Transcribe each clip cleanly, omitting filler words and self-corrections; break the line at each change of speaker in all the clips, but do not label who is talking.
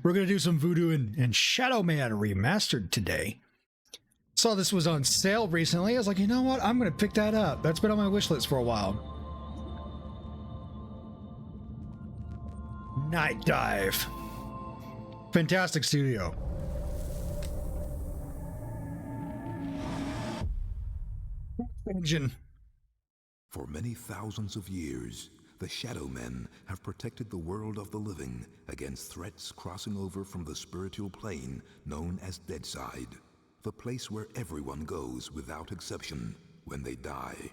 We're going to do some Voodoo and Shadowman remastered today. Saw this was on sale recently. I was like, you know what? I'm going to pick that up. That's been on my wish list for a while. Night Dive. Fantastic studio. Engine.
For many thousands of years, the shadowmen have protected the world of the living against threats crossing over from the spiritual plane known as Deadside, the place where everyone goes without exception when they die.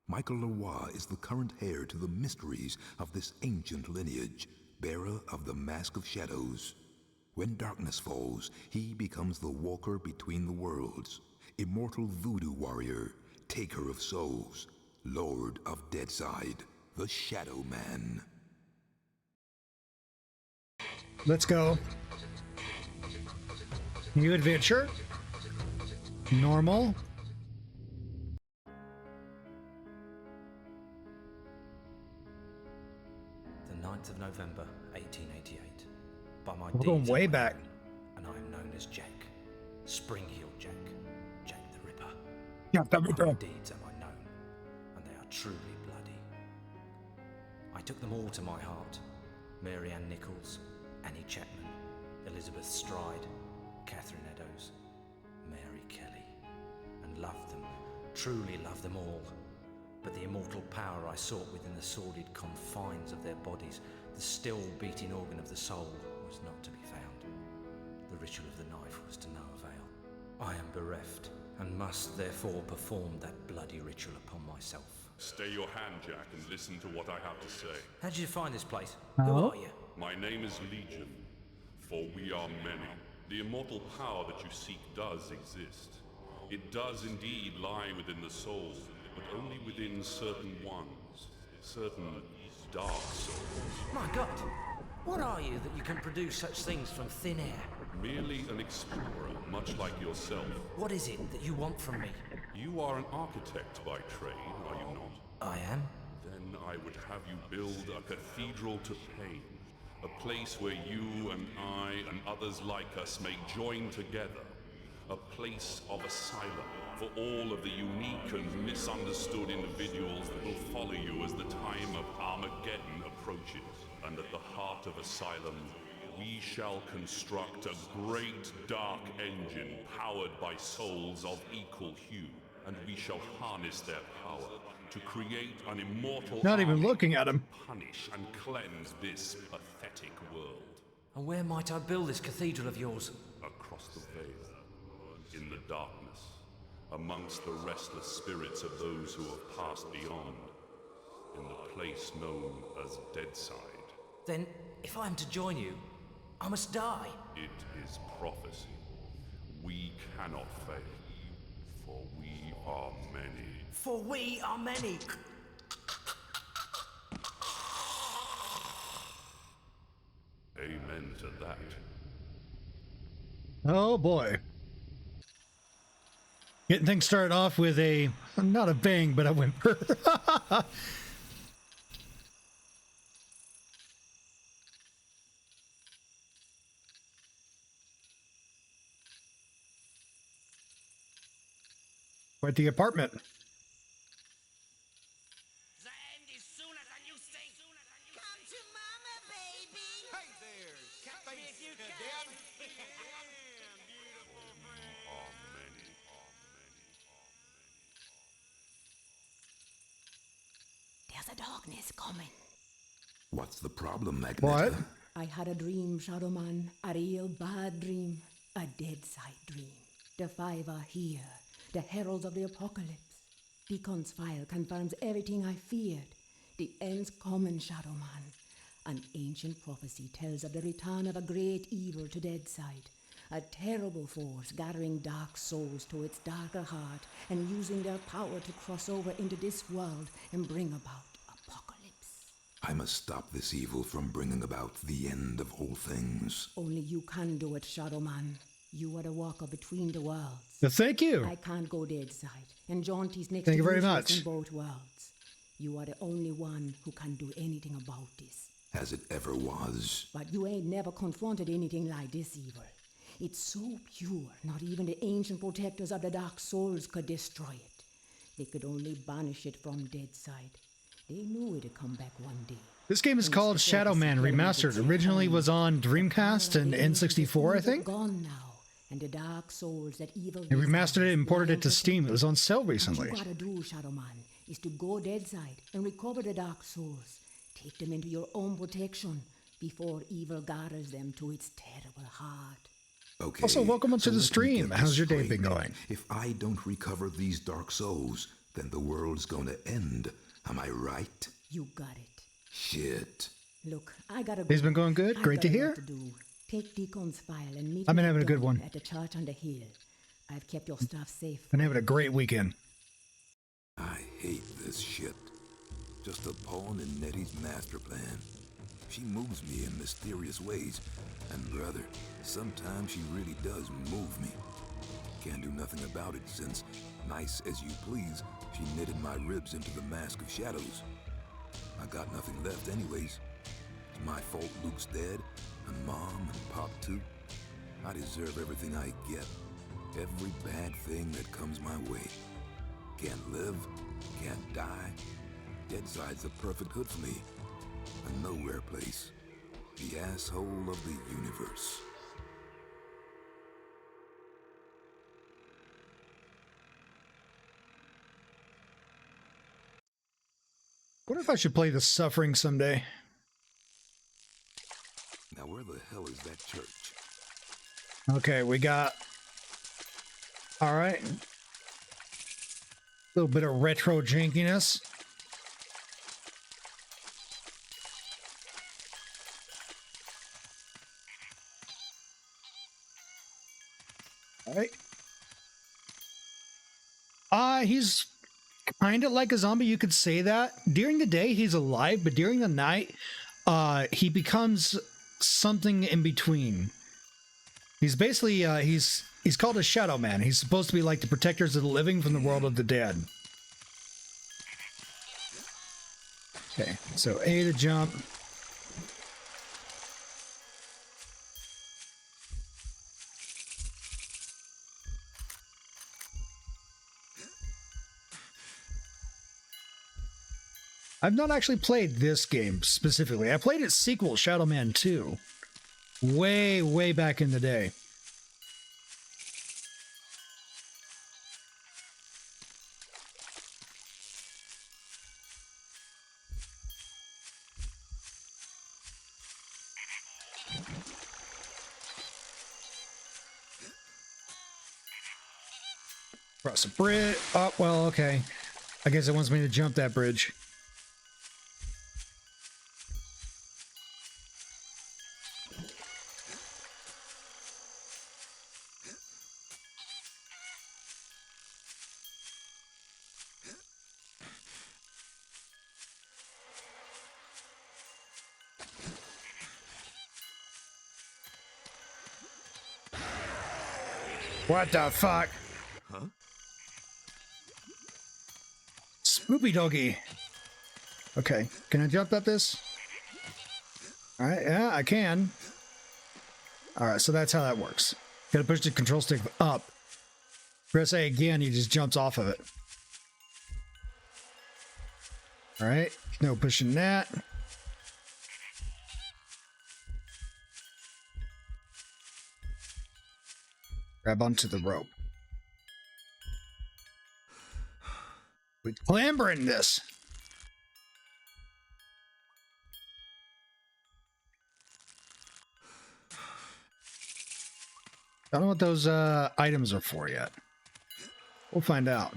Michael Leroy is the current heir to the mysteries of this ancient lineage, bearer of the Mask of Shadows. When darkness falls, he becomes the walker between the worlds, immortal voodoo warrior, taker of souls, lord of Deadside, the Shadowman.
Let's go. New adventure. Normal.
The 9th of November, 1888. By my
We're going
deeds
way
I am
back.
known, and I am known as Jack. Spring-heeled Jack. Jack the Ripper.
Yeah, that
By
Ripper.
my deeds am I known, and they are truly bloody. I took them all to my heart. Mary Ann Nichols, Annie Chapman, Elizabeth Stride, Catherine Eddowes, Mary Kelly, and loved them, truly loved them all. But the immortal power I sought within the sordid confines of their bodies, the still beating organ of the soul, was not to be found. The ritual of the knife was to no avail. I am bereft, and must therefore perform that bloody ritual upon myself.
Stay your hand, Jack, and listen to what I have to say.
How did you find this place?
Oh.
Who are you?
My name is Legion, for we are many. The immortal power that you seek does exist. It does indeed lie within the soul, but only within certain ones, certain dark souls.
My God, what are you that you can produce such things from thin air?
Merely an explorer, much like yourself.
What is it that you want from me?
You are an architect by trade, are you not?
I am.
Then I would have you build a cathedral to pain. A place where you and I and others like us may join together. A place of asylum for all of the unique and misunderstood individuals that will follow you as the time of Armageddon approaches. And at the heart of asylum, we shall construct a great dark engine powered by souls of equal hue. And we shall harness their power to create an immortal
Not even
army
looking at him.
to punish and cleanse this pathetic world.
And where might I build this cathedral of yours?
Across the veil, in the darkness, amongst the restless spirits of those who have passed beyond, in the place known as Deadside.
Then, if I am to join you, I must die.
It is prophecy. We cannot fail, for we are many.
For we are many.
Amen to that.
Oh boy. Getting things started off with a, not a bang, but a whimper. We're at the apartment.
The end is sooner than you think.
Come to mama, baby.
Hey there, cat face cadet.
There's a darkness coming.
What's the problem, Magneta?
What?
I had a dream, Shadowman. A real bad dream. A dead-side dream. The five are here. The heralds of the apocalypse. Deacon's file confirms everything I feared. The end's coming, Shadowman. An ancient prophecy tells of the return of a great evil to Deadside. A terrible force gathering dark souls to its darker heart and using their power to cross over into this world and bring about apocalypse.
I must stop this evil from bringing about the end of all things.
Only you can do it, Shadowman. You are the walker between the worlds.
Thank you.
I can't go Deadside, and Jaunty's next
Thank
to
you very
useless
much.
in both worlds. You are the only one who can do anything about this.
as it ever was.
But you ain't never confronted anything like this evil. It's so pure, not even the ancient protectors of the Dark Souls could destroy it. They could only banish it from Deadside. They knew it'd come back one day.
This game is called Shadowman Remastered. Originally was on Dreamcast and N64, I think.
Gone now, and the Dark Souls that evil.
They remastered it and ported it to Steam. It was on sale recently.
What you gotta do, Shadowman, is to go Deadside and recover the Dark Souls. Take them into your own protection before evil gathers them to its terrible heart.
Okay.
Also, welcome onto
so
the
let me
stream.
get
How's
this
your day
straight.
been going?
If I don't recover these dark souls, then the world's gonna end. Am I right?
You got it.
Shit.
Look, I gotta go.
Day's been going good?
I've
Great to
got a
hear.
lot to do. Take Deacon's file and meet
I've been
me
having a good
down
one.
at the church on the hill. I've kept your stuff safe.
Been having a great weekend.
I hate this shit. Just a pawn in Nettie's master plan. She moves me in mysterious ways, and brother, sometimes she really does move me. Can't do nothing about it since, nice as you please, she knitted my ribs into the mask of shadows. I got nothing left anyways. It's my fault Luke's dead, and Mom and Pop too. I deserve everything I get. Every bad thing that comes my way. Can't live, can't die. Deadside's the perfect hood for me. A nowhere place. The asshole of the universe.
What if I should play The Suffering someday?
Now where the hell is that church?
Okay, we got... Alright. A little bit of retro jankiness. Alright. He's kind of like a zombie, you could say that. During the day, he's alive, but during the night, he becomes something in between. He's basically, he's called a shadow man. He's supposed to be like the protectors of the living from the world of the dead. Okay, so A to jump. I've not actually played this game specifically. I played its sequel, Shadow Man 2. Way, way back in the day. Cross a bridge. Oh, well, okay. I guess it wants me to jump that bridge. What the fuck?
Huh?
Spoopy doggy. Okay, can I jump up this? Alright, yeah, I can. Alright, so that's how that works. Gotta push the control stick up. Press A again, he just jumps off of it. Alright, no pushing that. Grab onto the rope. We're clambering this. I don't know what those items are for yet. We'll find out.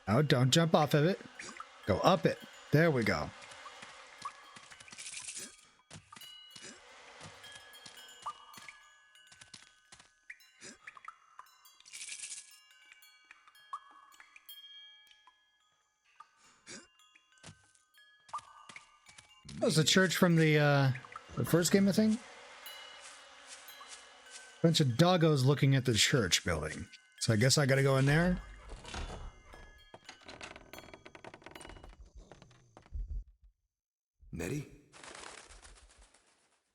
Oh, don't jump off of it. Go up it. There we go. That was the church from the first game, I think. Bunch of doggos looking at the church building. So I guess I gotta go in there.
Nettie?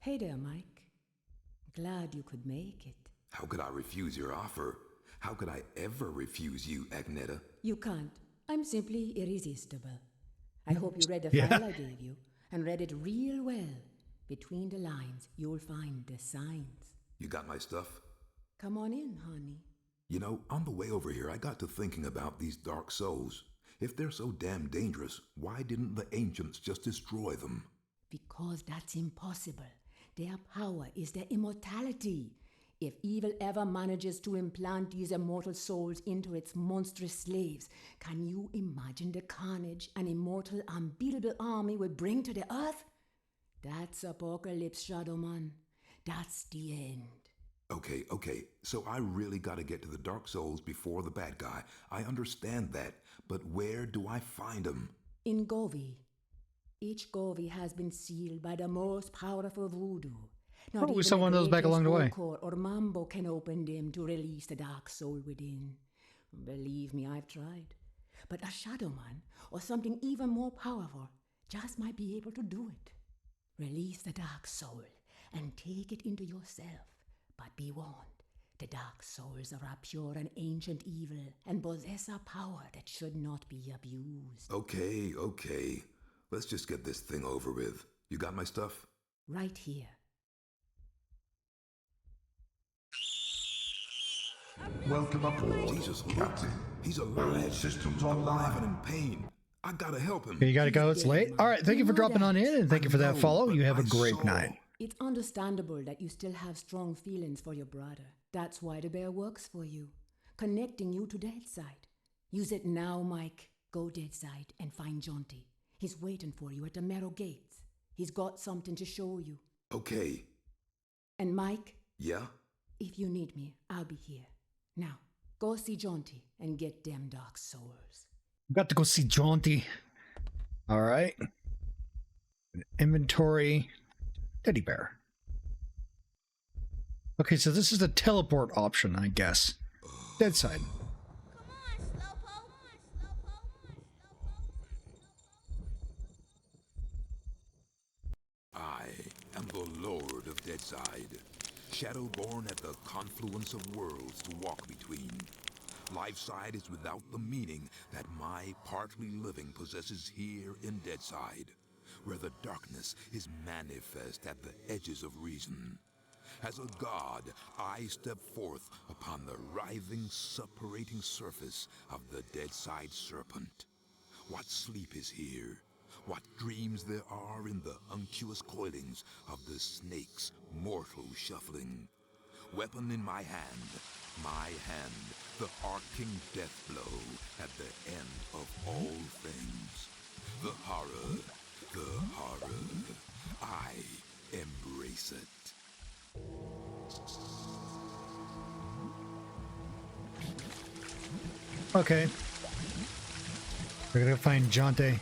Hey there, Mike. Glad you could make it.
How could I refuse your offer? How could I ever refuse you, Agneta?
You can't. I'm simply irresistible. I hope you read the
Yeah.
file I gave you and read it real well. Between the lines, you'll find the signs.
You got my stuff?
Come on in, honey.
You know, on the way over here, I got to thinking about these dark souls. If they're so damn dangerous, why didn't the ancients just destroy them?
Because that's impossible. Their power is their immortality. If evil ever manages to implant these immortal souls into its monstrous slaves, can you imagine the carnage an immortal, unbeatable army would bring to the earth? That's apocalypse, Shadowman. That's the end.
Okay, so I really gotta get to the dark souls before the bad guy. I understand that, but where do I find them?
In Govi. Each Govi has been sealed by the most powerful voodoo. Not
Oh, we
even
saw
the
one of those back along the way.
greatest Okor or Mambo can open them to release the dark soul within. Believe me, I've tried. But a shadow man, or something even more powerful, just might be able to do it. Release the dark soul and take it into yourself. But be warned, the dark souls are a pure and ancient evil and possess a power that should not be abused.
Okay. Let's just get this thing over with. You got my stuff?
Right here.
Welcome aboard.
Jesus, look.
Captain.
He's
All
alive.
systems
Alive and
online.
in pain. I gotta help him.
Okay, you gotta go. It's late. All right. Thank you for dropping on in, and thank you for that
No,
follow.
but
You have a
I
great
saw-
night.
It's understandable that you still have strong feelings for your brother. That's why the bear works for you, connecting you to Deadside. Use it now, Mike. Go Deadside and find Jonty. He's waiting for you at the Marrow Gates. He's got something to show you.
Okay.
And Mike,
Yeah?
if you need me, I'll be here. Now, go see Jonty and get them dark souls.
Got to go see Jaunty. All right. Inventory. Teddy bear. Okay, so this is the teleport option, I guess. Dead side.
Come on, Slowpoke.
I am the Lord of Deadside, shadowborn at the confluence of worlds to walk between. Lifeside is without the meaning that my partly living possesses here in Deadside, where the darkness is manifest at the edges of reason. As a god, I step forth upon the writhing, suppurating surface of the Deadside serpent. What sleep is here? What dreams there are in the unctuous coilings of the snake's mortal shuffling? Weapon in my hand, the arcing death blow at the end of all things. The horror, I embrace it.
Okay. We're gonna find Jonte.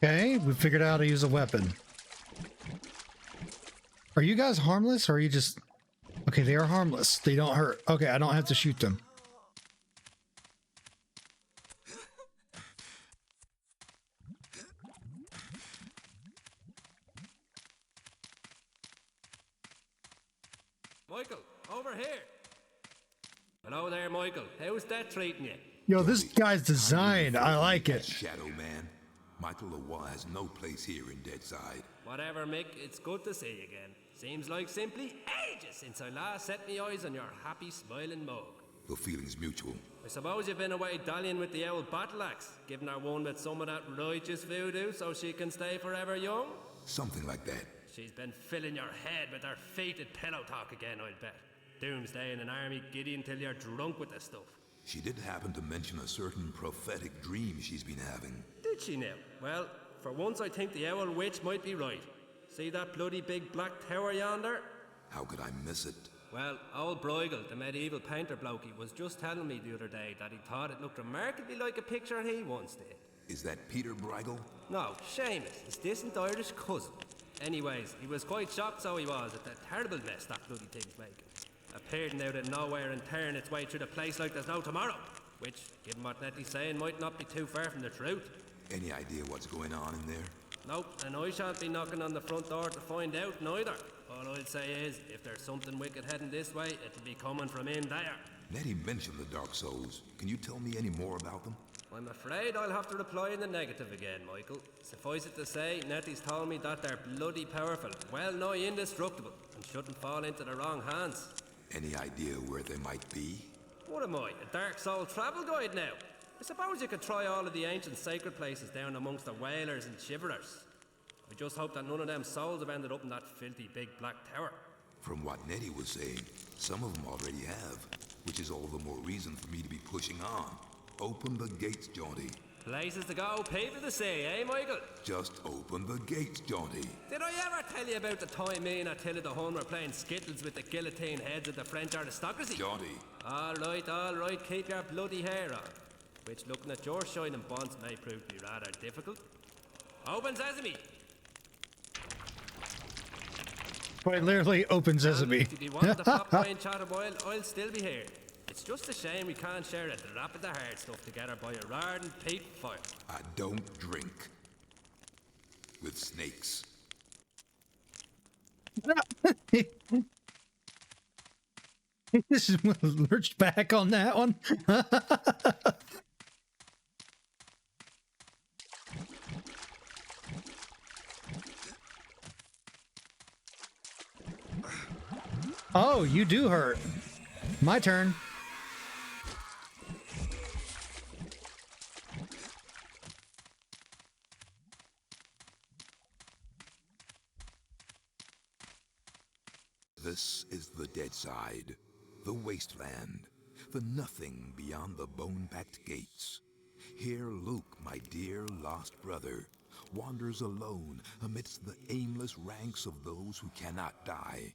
Okay, we figured out how to use a weapon. Are you guys harmless, or are you just... Okay, they are harmless. They don't hurt. Okay, I don't have to shoot them.
Michael, over here. Hello there, Michael. How's that treating you?
Yo, this guy's design, I like it.
Shadow Man. Michael Lawa has no place here in Deadside.
Whatever, Mick, it's good to see you again. Seems like simply ages since I last set me eyes on your happy, smiling mug.
The feeling's mutual.
I suppose you've been away dallying with the old battle axe, giving her one with some of that righteous voodoo so she can stay forever young?
Something like that.
She's been filling your head with her fated pillow talk again, I'll bet. Doomsday in an army giddy until you're drunk with the stuff.
She did happen to mention a certain prophetic dream she's been having.
Did she now? Well,
for once I think the owl witch might be right. See that bloody big black tower yonder?
How could I miss it?
Well, old Bruegel, the medieval painter blokey, was just telling me the other day that he thought it looked remarkably like a picture he once did.
Is that Peter Bruegel?
No, Seamus, his distant Irish cousin. Anyways, he was quite shocked, so he was, at the terrible mess that bloody thing's making. Appearing out of nowhere and tearing its way through the place like there's no tomorrow. Which, given what Nettie's saying, might not be too far from the truth.
Any idea what's going on in there?
Nope, and I shan't be knocking on the front door to find out neither. All I'll say is, if there's something wicked heading this way, it'll be coming from in there.
Nettie mentioned the Dark Souls. Can you tell me any more about them?
I'm afraid I'll have to reply in the negative again, Michael. Suffice it to say, Nettie's told me that they're bloody powerful, well nigh indestructible, and shouldn't fall into the wrong hands.
Any idea where they might be?
What am I, a Dark Soul travel guide now? I suppose you could try all of the ancient sacred places down amongst the whalers and shiverers. I just hope that none of them souls have ended up in that filthy big black tower.
From what Nettie was saying, some of them already have, which is all the more reason for me to be pushing on. Open the gates, Jaunty.
Places to go, people to see, eh, Michael?
Just open the gates, Jaunty.
Did I ever tell you about the time me and Attila the Hun were playing skittles with the guillotine heads of the French aristocracy?
Jaunty.
All right, keep your bloody hair on. Which, looking at your shining bonds, may prove to be rather difficult. Open sesame!
Quite literally, open sesame.
If you want to pop by and chat a while, I'll still be here. It's just a shame we can't share a drop of the hard stuff together by a roaring peat fire.
I don't drink. With snakes.
This is lurched back on that one. Oh, you do hurt. My turn.
This is the dead side, the wasteland, the nothing beyond the bone-packed gates. Here Luke, my dear lost brother, wanders alone amidst the aimless ranks of those who cannot die.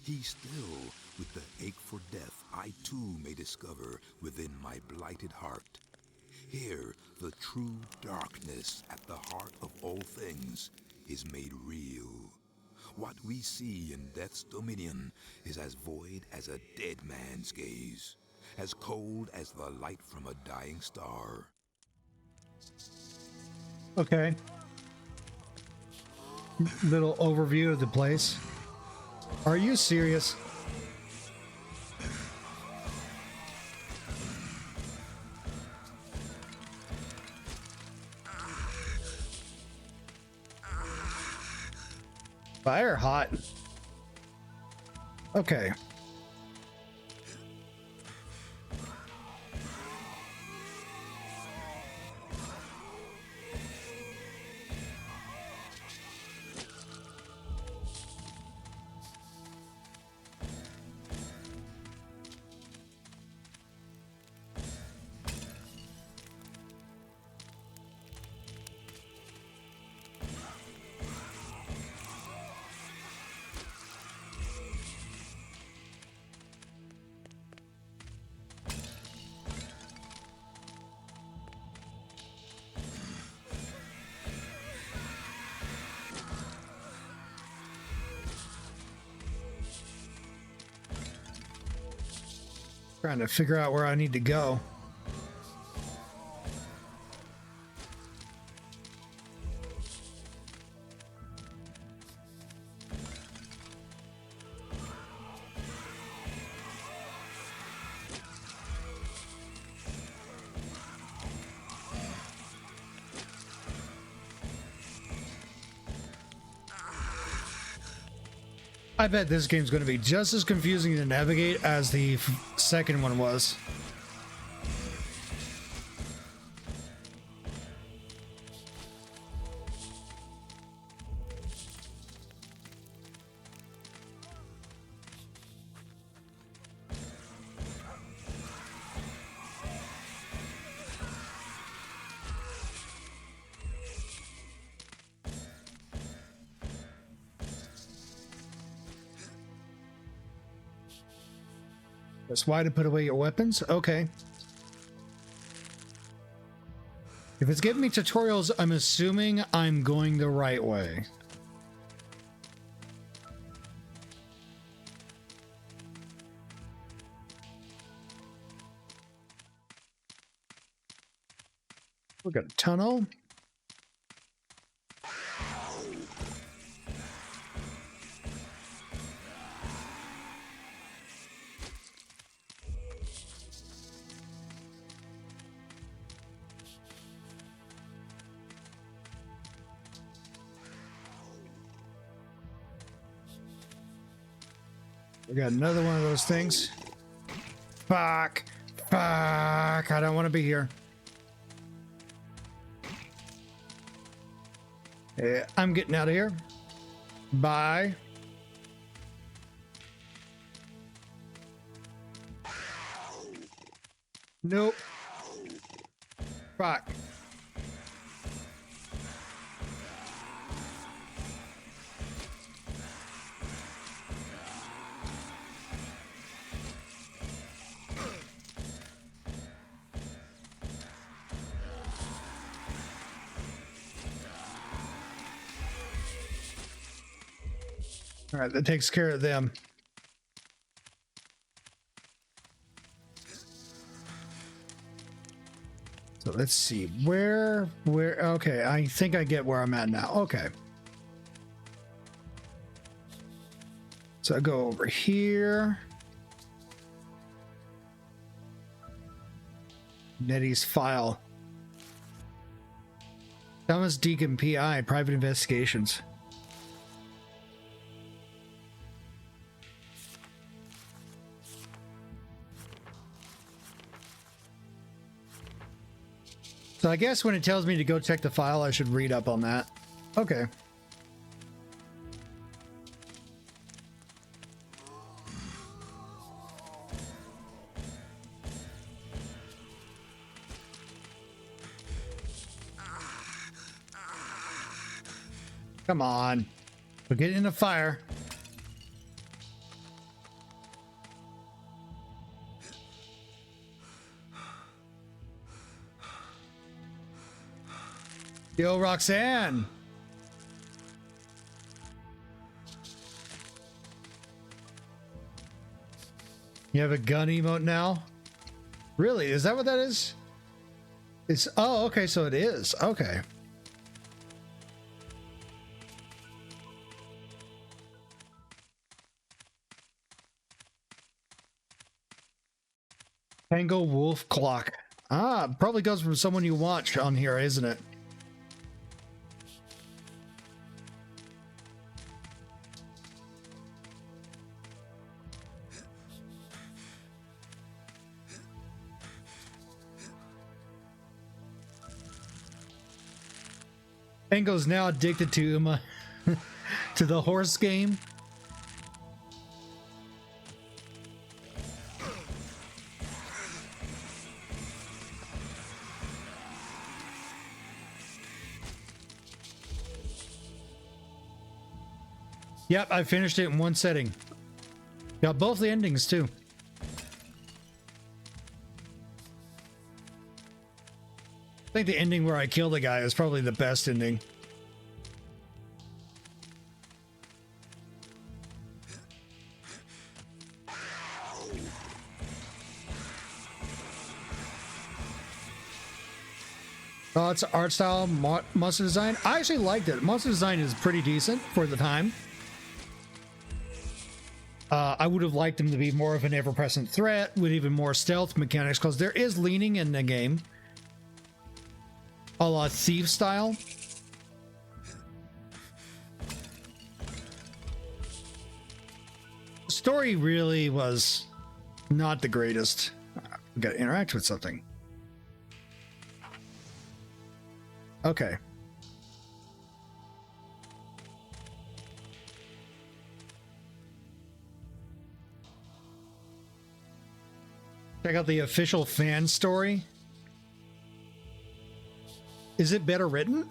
He still, with the ache for death I too may discover within my blighted heart. Here, the true darkness at the heart of all things is made real. What we see in Death's dominion is as void as a dead man's gaze, as cold as the light from a dying star.
Okay. Little overview of the place. Are you serious? Fire hot. Okay. Trying to figure out where I need to go. I bet this game's going to be just as confusing to navigate as the second one was. That's why to put away your weapons. Okay. If it's giving me tutorials, I'm assuming I'm going the right way. We got a tunnel. We got another one of those things. Fuck. Fuck. I don't want to be here. Yeah, I'm getting out of here. Bye. Nope. Fuck. All right, that takes care of them. So let's see where, okay, I think I get where I'm at now. Okay. So I go over here. Nettie's file. Thomas Deacon, PI, Private Investigations. So I guess when it tells me to go check the file, I should read up on that. Okay. Come on. We're getting in the fire. Yo, Roxanne. You have a gun emote now? Really? Is that what that is? It's, oh, okay, so it is. Okay. Tango Wolf Clock. Ah, probably goes from someone you watch on here, isn't it? Tango's now addicted to to the horse game. Yep, I finished it in one setting. Got both the endings too. I think the ending where I kill the guy is probably the best ending. Thoughts, art style, monster design. I actually liked it. Monster design is pretty decent for the time. I would have liked them to be more of an ever-present threat with even more stealth mechanics, because there is leaning in the game. A la Thief style. The story really was not the greatest. We gotta interact with something. Okay. Check out the official fan story. Is it better written?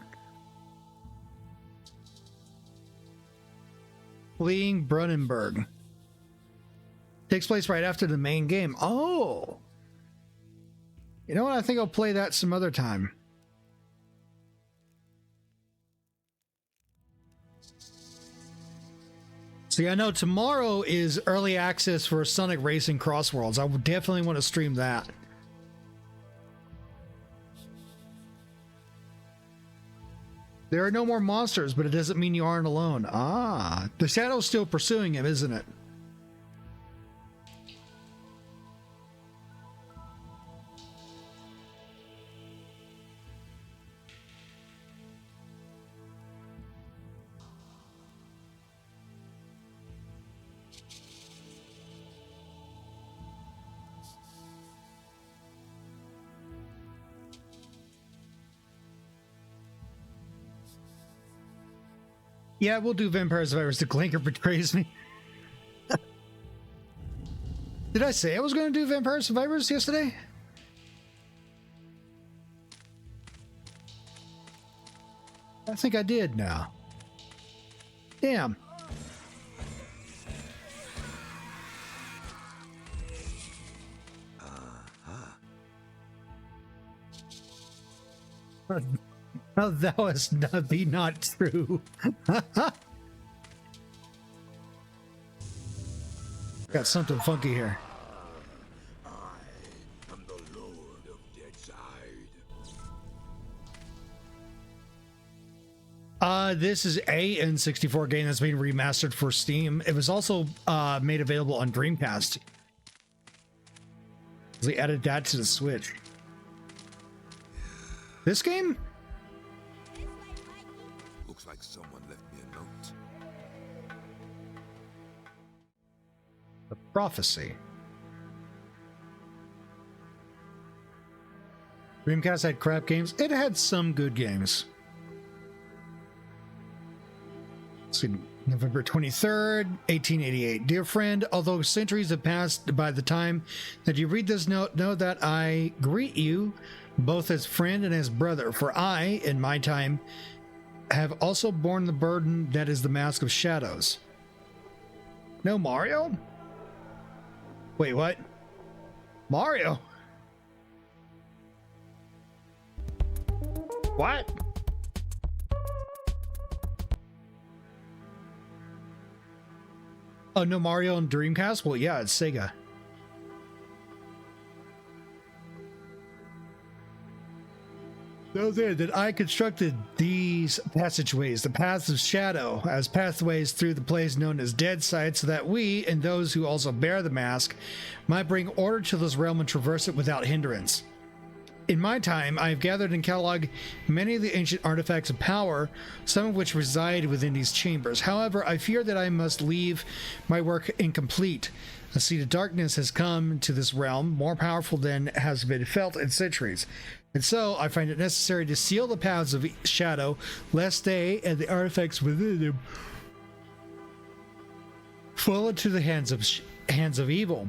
Fleeing Brunenburg. Takes place right after the main game. Oh. You know what? I think I'll play that some other time. See, I know tomorrow is early access for Sonic Racing Cross Worlds. I would definitely want to stream that. There are no more monsters, but it doesn't mean you aren't alone. Ah, the Shadow's still pursuing him, isn't it? Yeah, we'll do Vampire Survivors. The Clanker betrays me. Did I say I was going to do Vampire Survivors yesterday? I think I did now. Damn. Oh, that was not true. Got something funky here.
I am the Lord of Deadside.
This is a N64 game that's been remastered for Steam. It was also made available on Dreamcast. They added that to the Switch. This game?
Looks like someone left me a note.
The Prophecy. Dreamcast had crap games. It had some good games. Let's see, November 23rd, 1888. Dear friend, although centuries have passed by the time that you read this note, know that I greet you both as friend and as brother, for I, in my time, have also borne the burden that is the Mask of Shadows. No Mario? Wait, what? Mario? What? Oh, no Mario on Dreamcast? Well, yeah, it's Sega. Know then that I constructed these passageways, the paths of shadow, as pathways through the place known as Deadside, so that we, and those who also bear the mask, might bring order to this realm and traverse it without hindrance. In my time, I have gathered and cataloged many of the ancient artifacts of power, some of which reside within these chambers. However, I fear that I must leave my work incomplete. A seed of darkness has come to this realm, more powerful than has been felt in centuries. And so, I find it necessary to seal the paths of shadow, lest they and the artifacts within them fall into the hands of evil.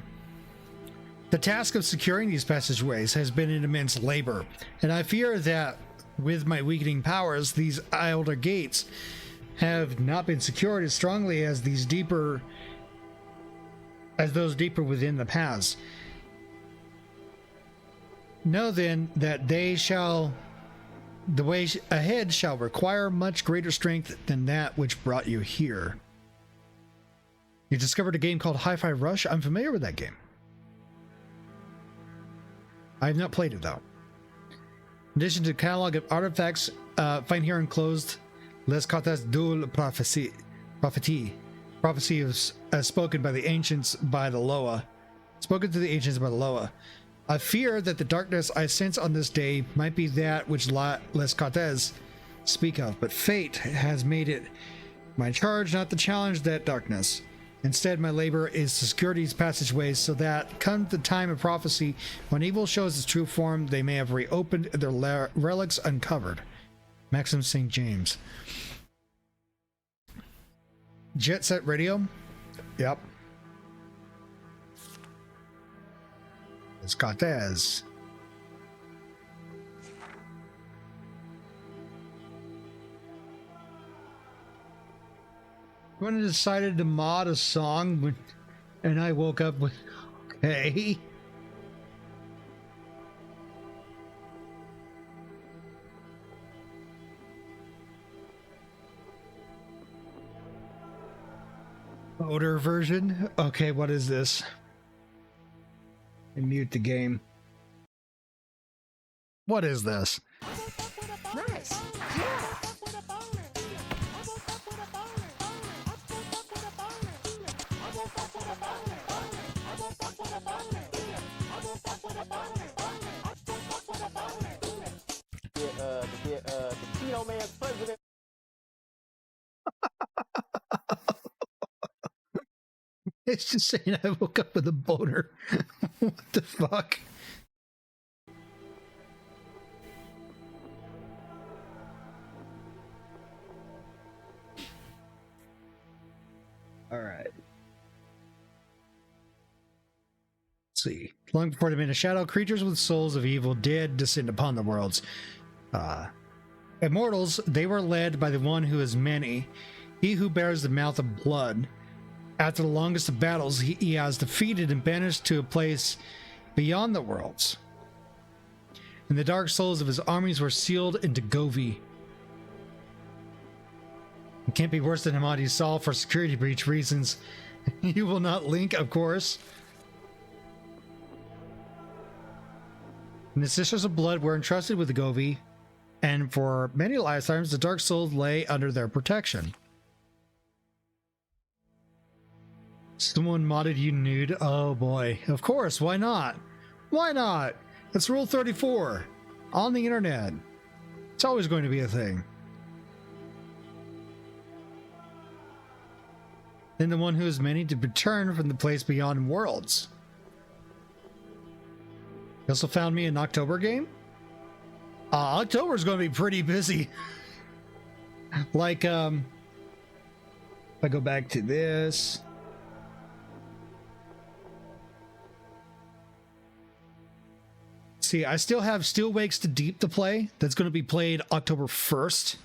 The task of securing these passageways has been an immense labor, and I fear that with my weakening powers, these outer gates have not been secured as strongly as those deeper within the paths. Know then that the way ahead shall require much greater strength than that which brought you here. You discovered a game called Hi-Fi Rush. I'm familiar with that game. I have not played it though. In addition to the catalog of artifacts, find here enclosed Les Cartes de Prophetie, prophecy spoken by the ancients by the Loa, spoken to the ancients by the Loa. I fear that the darkness I sense on this day might be that which Les Cartes speak of, but fate has made it my charge not to challenge that darkness. Instead, my labor is to secure these passageways so that, come the time of prophecy, when evil shows its true form, they may have reopened their relics uncovered. Maxim St. James. Jet Set Radio? Yep. It's Cortez. When I decided to mod a song And I woke up with, okay. Older version? Okay, what is this? And mute the game. What is this?
Nice. The Cheeto Man's president.
It's just saying I woke up with a boner. What the fuck? All right. Let's see. Long before the men of shadow, creatures with souls of evil did descend upon the worlds. Immortals, they were led by the one who is many, he who bears the mouth of blood. After the longest of battles, he has defeated and banished to a place beyond the worlds. And the dark souls of his armies were sealed into Govi. It can't be worse than Hamadi saw for security breach reasons. You will not link, of course. And the Sisters of Blood were entrusted with the Govi, and for many lifetimes, the dark souls lay under their protection. Someone modded you nude? Oh boy. Of course, why not? Why not? It's Rule 34. On the internet. It's always going to be a thing. Then the one who is many to return from the place beyond worlds. You also found me an October game? October's going to be pretty busy. Like, if I go back to this. See, I still have Still Wakes to Deep to play. That's going to be played October 1st.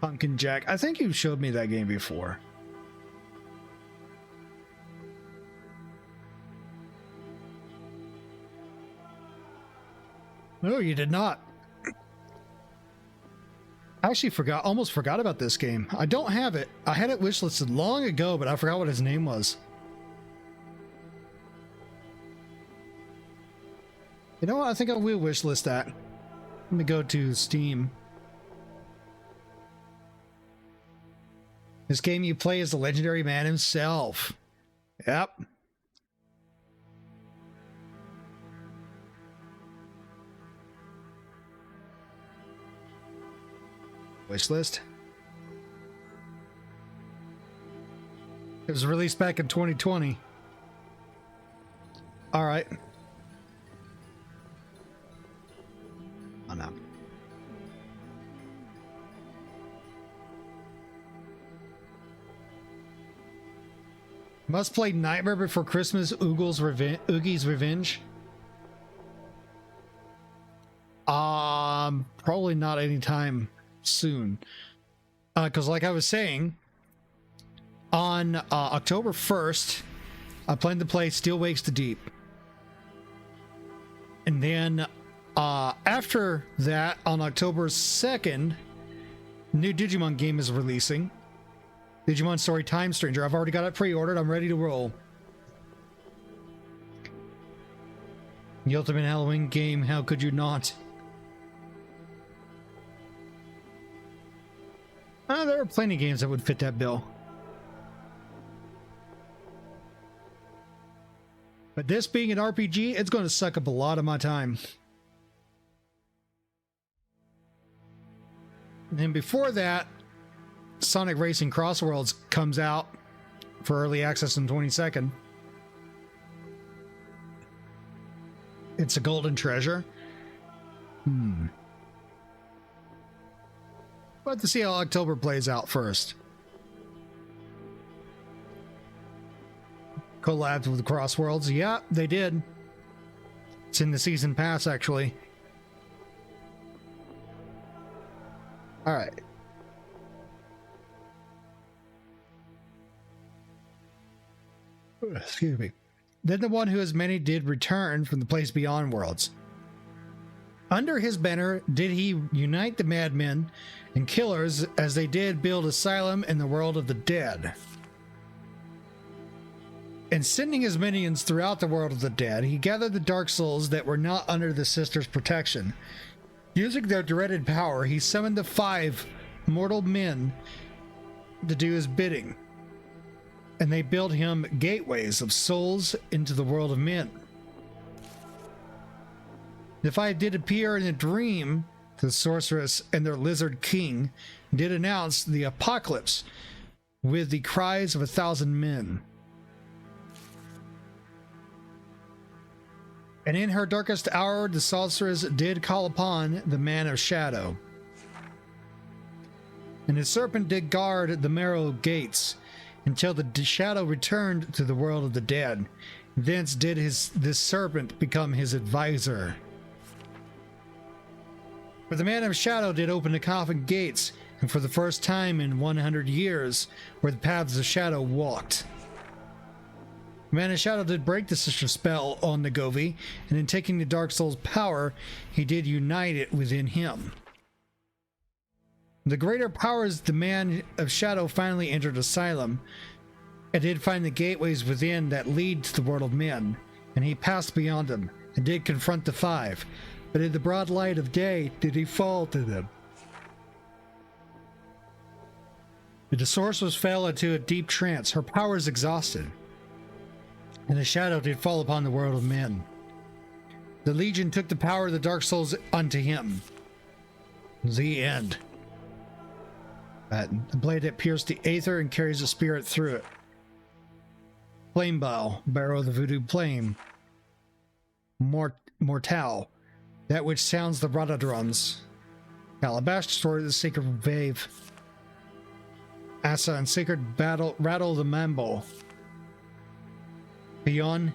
Pumpkin Jack. I think you showed me that game before. No, you did not. I actually almost forgot about this game. I don't have it. I had it wishlisted long ago, but I forgot what his name was. You know what? I think I will wishlist that. Let me go to Steam. This game you play as the legendary man himself. Yep. Wishlist. It was released back in 2020. All right. Oh, no. Must play Nightmare Before Christmas, Oogie's Revenge. Probably not anytime soon. Because like I was saying, on October 1st, I plan to play Still Wakes to Deep. And then after that, on October 2nd, new Digimon game is releasing. Digimon Story Time Stranger. I've already got it pre-ordered. I'm ready to roll. The Ultimate Halloween game. How could you not? There are plenty of games that would fit that bill. But this being an RPG, it's going to suck up a lot of my time. And then before that, Sonic Racing Cross Worlds comes out for early access on 22nd. It's a golden treasure. But to see how October plays out first. Collabs with Cross Worlds. Yeah, they did. It's in the season pass, actually. All right. Excuse me. Then the one who has many did return from the place beyond worlds. Under his banner did he unite the madmen and killers as they did build asylum in the world of the dead. And sending his minions throughout the world of the dead, he gathered the dark souls that were not under the sisters' protection. Using their dreaded power, he summoned the 5 mortal men to do his bidding. And they built him gateways of souls into the world of men. The 5 did appear in a dream. The sorceress and their lizard king did announce the apocalypse with the cries of 1,000 men. And in her darkest hour, the sorceress did call upon the man of shadow. And the serpent did guard the marrow gates until the shadow returned to the world of the dead. Thence did this serpent become his advisor. For the man of shadow did open the coffin gates, and for the first time in 100 years, where the paths of shadow walked. The man of shadow did break the sister spell on the Govi, and in taking the dark soul's power, he did unite it within him. The greater powers the man of shadow finally entered asylum, and did find the gateways within that lead to the world of men, and he passed beyond them, and did confront the 5, but in the broad light of day did he fall to them. The sorceress fell into a deep trance, her powers exhausted, and the shadow did fall upon the world of men. The Legion took the power of the dark souls unto him. The end. The blade that pierced the aether and carries the spirit through it. Flame bow, barrow of the voodoo flame. Mortal, that which sounds the rotodrums. Calabash, story of the sacred wave. Asa and sacred battle, rattle the mambo. Beyond,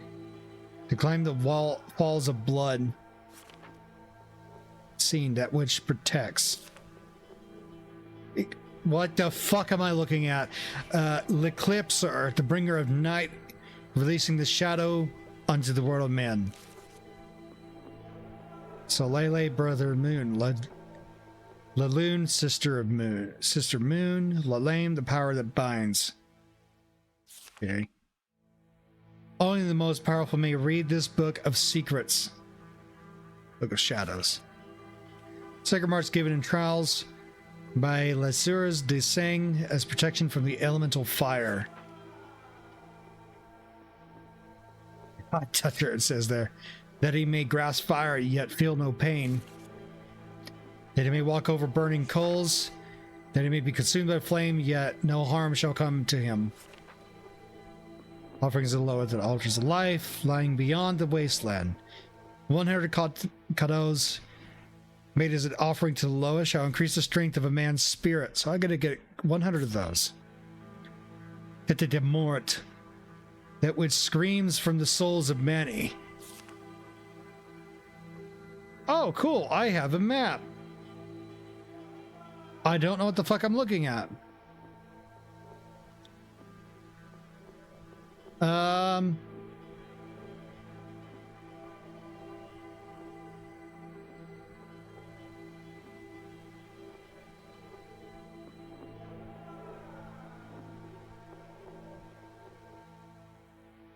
to climb the wall, falls of blood. Scene that which protects. What the fuck am I looking at? L'Eclipser, the bringer of night, releasing the shadow unto the world of men. So Lele, brother moon, Laloon, sister of moon, sister moon, Lalame, the power that binds. Okay. Only the most powerful may read this book of secrets. Book of shadows. Sacred marks given in trials by Lesures de Sang as protection from the elemental fire. Hot toucher, it says there. That he may grasp fire yet feel no pain. That he may walk over burning coals. That he may be consumed by flame yet no harm shall come to him. Offerings of the lower that altars of life, lying beyond the wasteland. 100 kados made as an offering to the lowest shall increase the strength of a man's spirit. So I'm going to get 100 of those. Tete de mort, that which screams from the souls of many. Oh, cool. I have a map. I don't know what the fuck I'm looking at.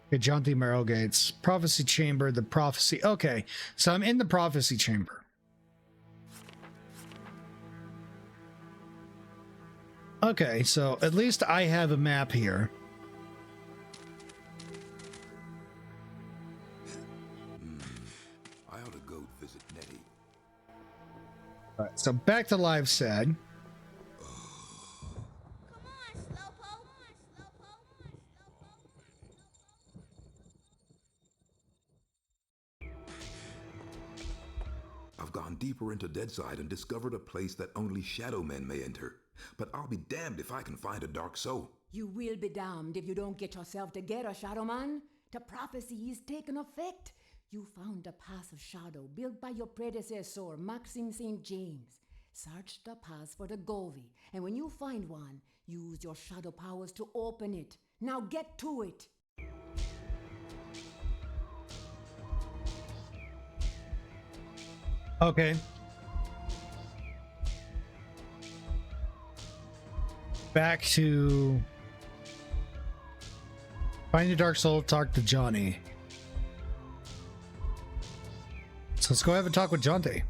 Okay, John D. Merrill Gates. Prophecy Chamber, the prophecy. Okay, so I'm in the prophecy chamber. Okay, so at least I have a map here.
I ought to go visit Nettie.
All right, so back to live sad.
Come on, Slowpoke.
I've gone deeper into Deadside and discovered a place that only shadowmen may enter. But I'll be damned if I can find a dark soul.
You will be damned if you don't get yourself together, Shadowman. The prophecy is taking effect. You found the path of shadow built by your predecessor, Maxim St. James. Search the path for the Govi, and when you find one, use your shadow powers to open it. Now get to it.
Okay. Back to find the Dark Soul, talk to Johnny. So let's go have a talk with Jonte.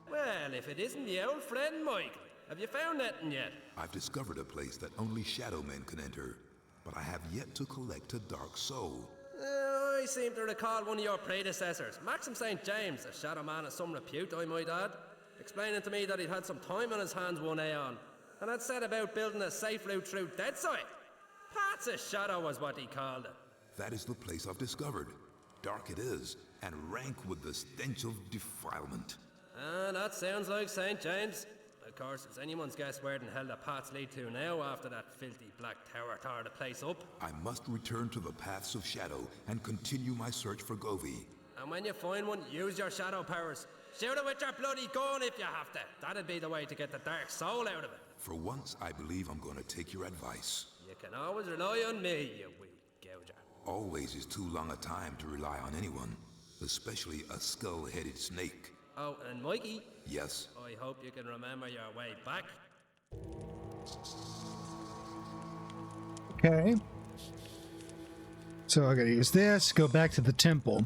Well, if it isn't the old friend Michael, have you found anything yet?
I've discovered a place that only shadowmen can enter, but I have yet to collect a Dark Soul.
I seem to recall one of your predecessors, Maxim St. James, a shadow man of some repute, I might add, explaining to me that he'd had some time on his hands one aeon, and had set about building a safe route through Deadside. Paths of Shadow was what he called it.
That is the place I've discovered. Dark it is, and rank with the stench of defilement.
That sounds like St. James. Of course, it's anyone's guess where in hell the paths lead to now after that filthy black tower tore the place up.
I must return to the paths of shadow and continue my search for Govey.
And when you find one, use your shadow powers. Shoot it with your bloody gun if you have to. That'd be the way to get the Dark Soul out of it.
For once, I believe I'm going to take your advice.
You can always rely on me, you wee gouger.
Always is too long a time to rely on anyone, especially a skull-headed snake.
Oh, and Mikey?
Yes?
I hope you can remember your way back.
Okay. So I gotta use this, go back to the temple.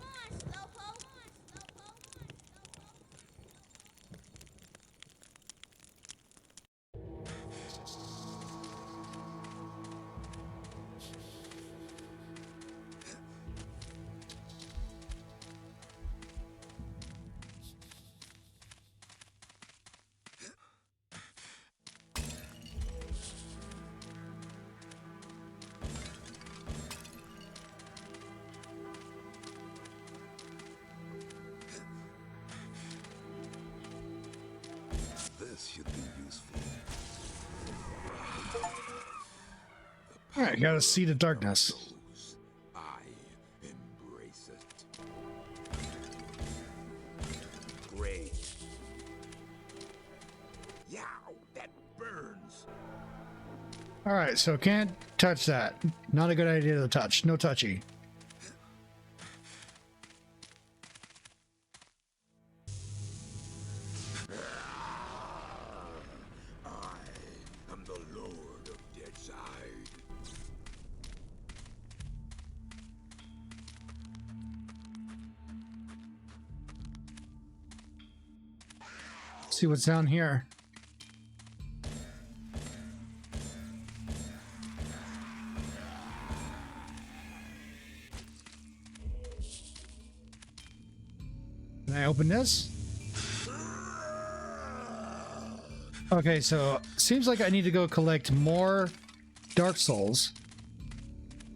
This should be useful.
Alright, gotta see the darkness.
I embrace it. Great. Yow, that burns.
Alright, so can't touch that. Not a good idea to touch. No touchy.
I am the Lord of Deadside.
See what's down here. Can I open this? Okay, so seems like I need to go collect more Dark Souls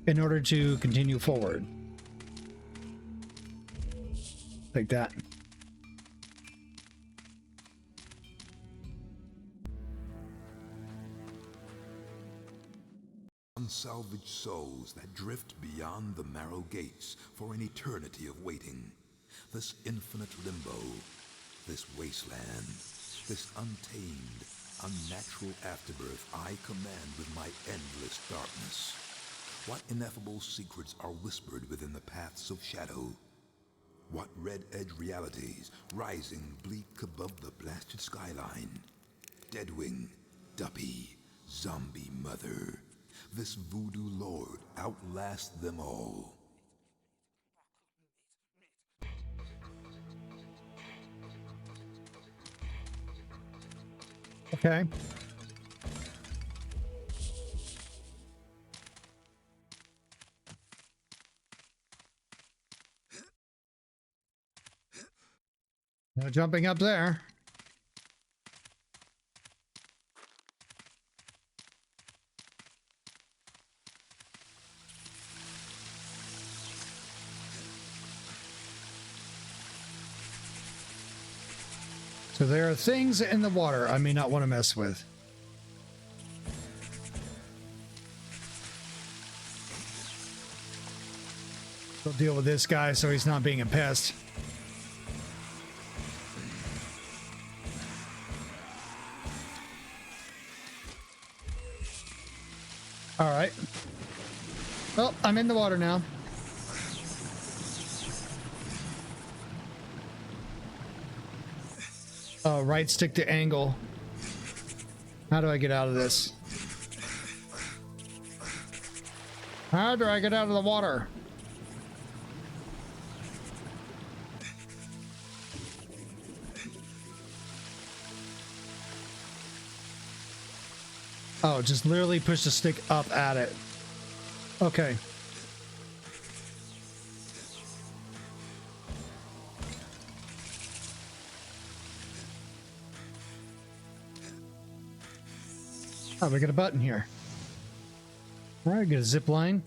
in order to continue forward. Like that.
Unsalvaged souls that drift beyond the marrow gates for an eternity of waiting. This infinite limbo, this wasteland, this untamed, unnatural afterbirth I command with my endless darkness. What ineffable secrets are whispered within the paths of shadow? What red-edge realities rising bleak above the blasted skyline? Deadwing, Duppy, Zombie Mother. This voodoo lord outlasts them all.
Okay. No jumping up there. So there are things in the water I may not want to mess with. We'll deal with this guy so he's not being a pest. All right. Well, I'm in the water now. Oh, right stick to angle. How do I get out of this? How do I get out of the water? Oh, just literally push the stick up at it. Okay. Oh, we got a button here. All right, get a zip line.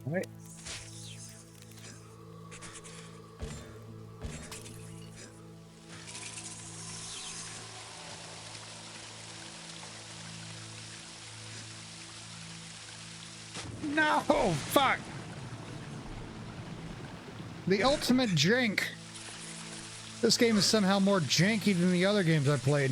All right. No, fuck. The ultimate jank. This game is somehow more janky than the other games I played.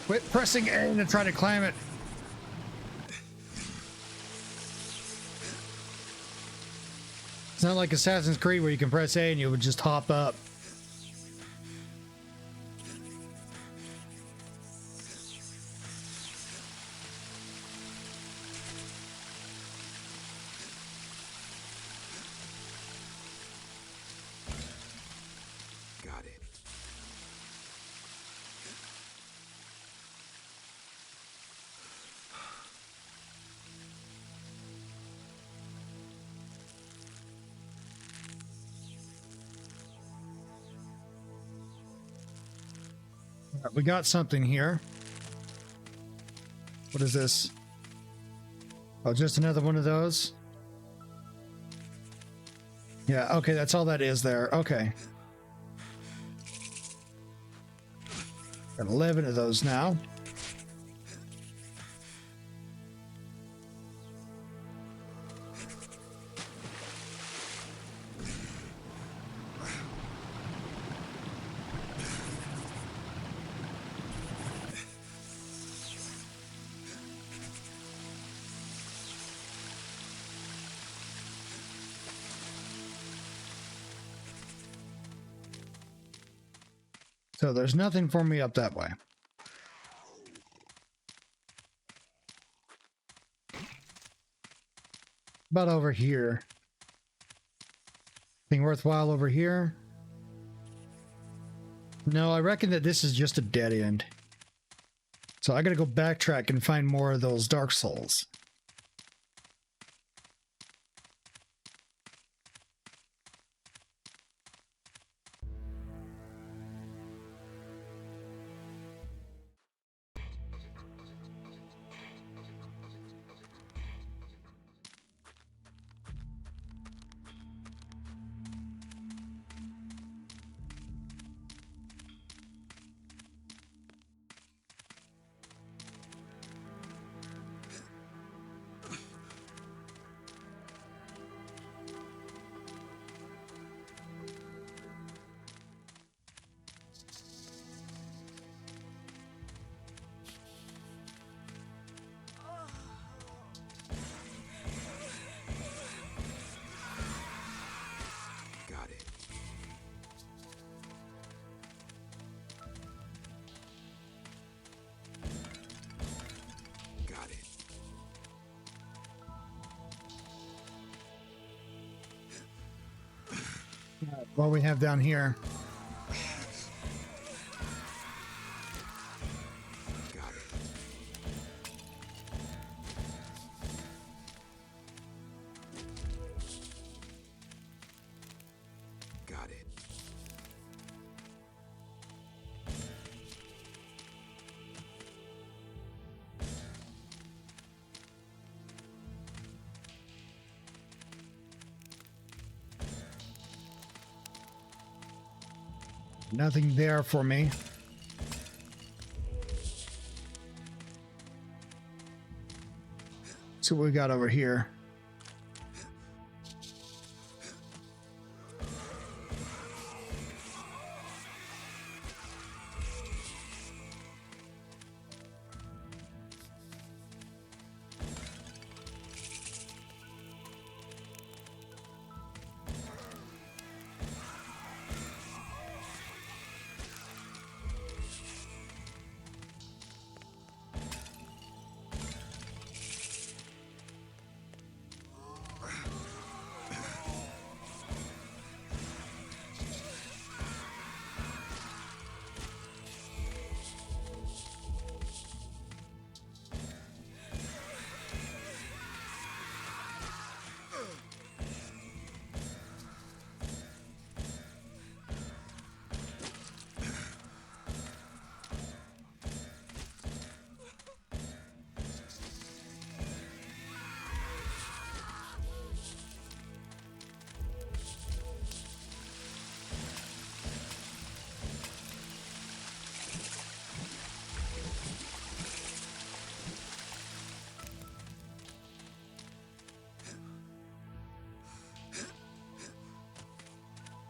Quit pressing A to try to climb it. It's not like Assassin's Creed where you can press A and you would just hop up.
Got it.
All right, we got something here. What is this? Oh, just another one of those? Yeah, okay, that's all that is there. Okay. Got 11 of those now. So there's nothing for me up that way. About over here. Thing worthwhile over here? No, I reckon that this is just a dead end. So I gotta go backtrack and find more of those Dark Souls.
Got it. Got it.
What we have down here.
Got it. Got it.
Nothing there for me. See what we got over here.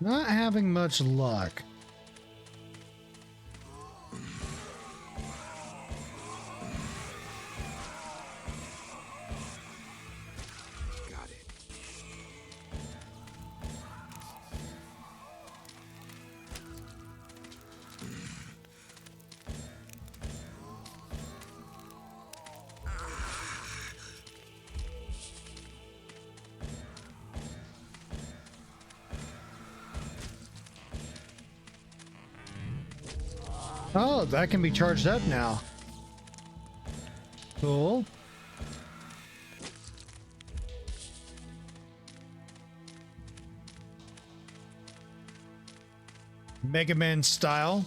Not having much luck.
Got it.
Oh, that can be charged up now. Cool. Mega Man style.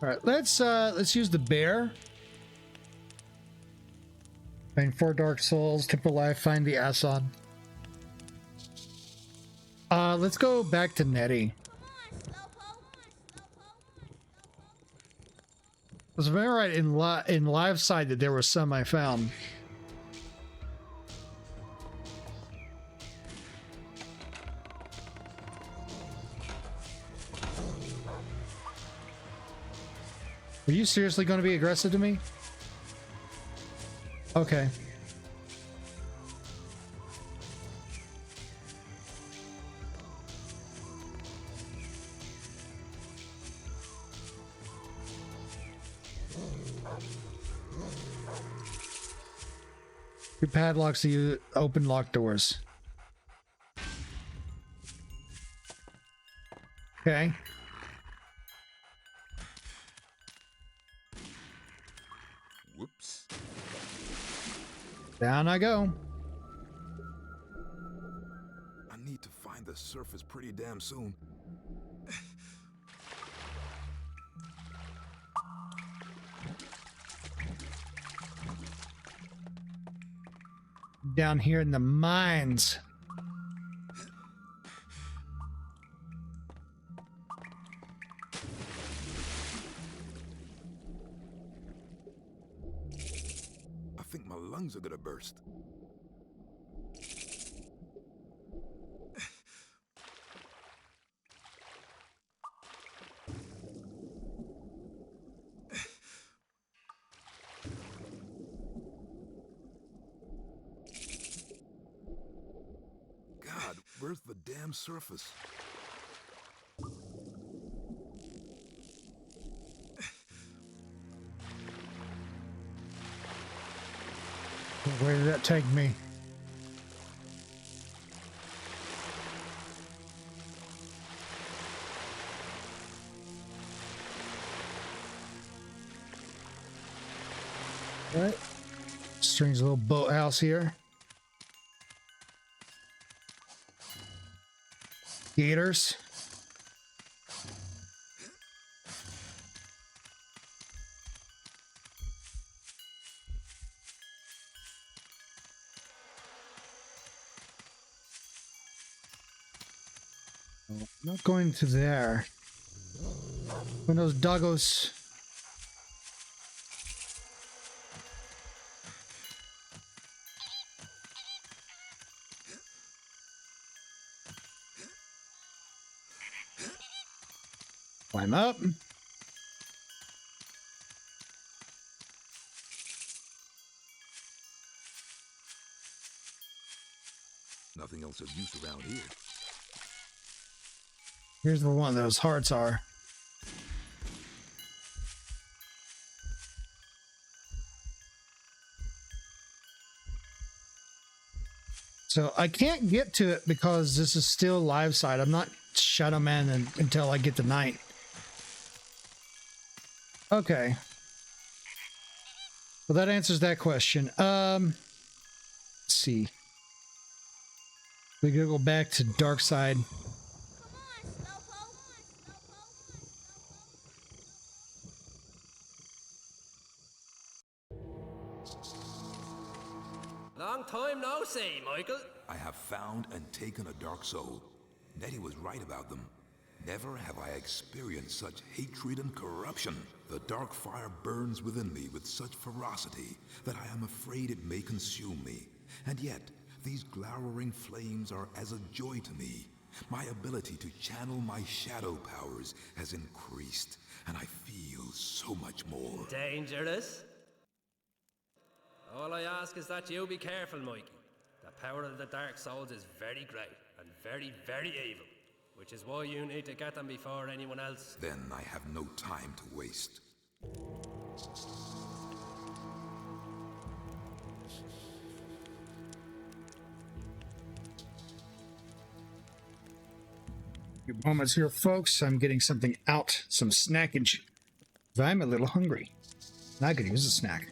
All right, let's use the bear. Find 4 Dark Souls, Temple Life, find the Asan. Let's go back to Nettie. Was I right in live side that there were some I found? Are you seriously going to be aggressive to me? Okay. Two padlocks to you open locked doors. Okay.
Whoops.
Down I go.
I need to find the surface pretty damn soon.
Down here in the mines.
I think my lungs are gonna burst. God, where's the damn surface?
Where did that take me? All right. Strange little boathouse here. Gators. Not going to there. When those doggos. Climb up.
Nothing else of use around here.
Here's where one of those hearts are. So I can't get to it because this is still live side. I'm not shadowman until I get the night. Okay. Well, that answers that question. Let's see. We gotta go back to dark side.
Long time no see, Michael.
I have found and taken a dark soul. Nettie was right about them. Never have I experienced such hatred and corruption. The dark fire burns within me with such ferocity that I am afraid it may consume me. And yet, these glowering flames are as a joy to me. My ability to channel my shadow powers has increased, and I feel so much more.
Dangerous? All I ask is that you be careful, Mikey. The power of the dark souls is very great and very, very evil, which is why you need to get them before anyone else.
Then I have no time to waste.
Few moments here, folks. I'm getting something out, some snackage. I'm a little hungry. I could use a snack.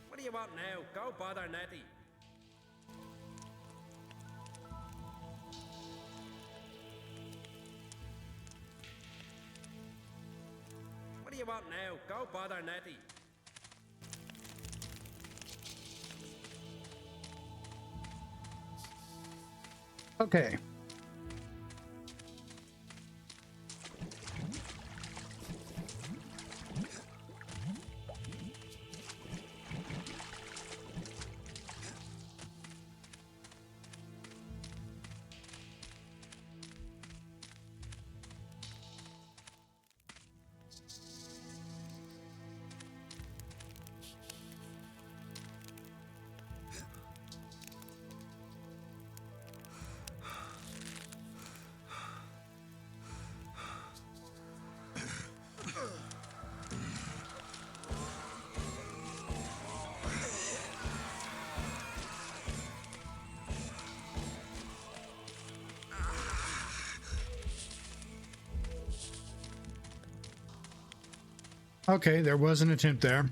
What do you want now? Go bother Nettie. What do you want now? Go bother Nettie.
Okay. Okay, there was an attempt there.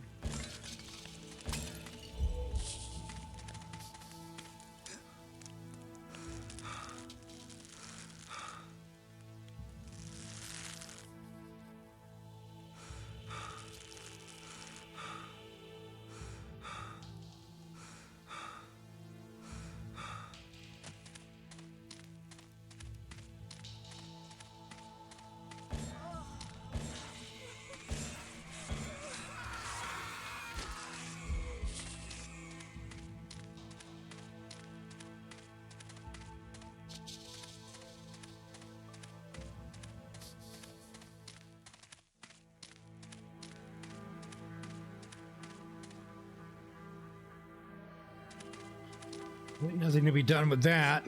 Nothing to be done with that.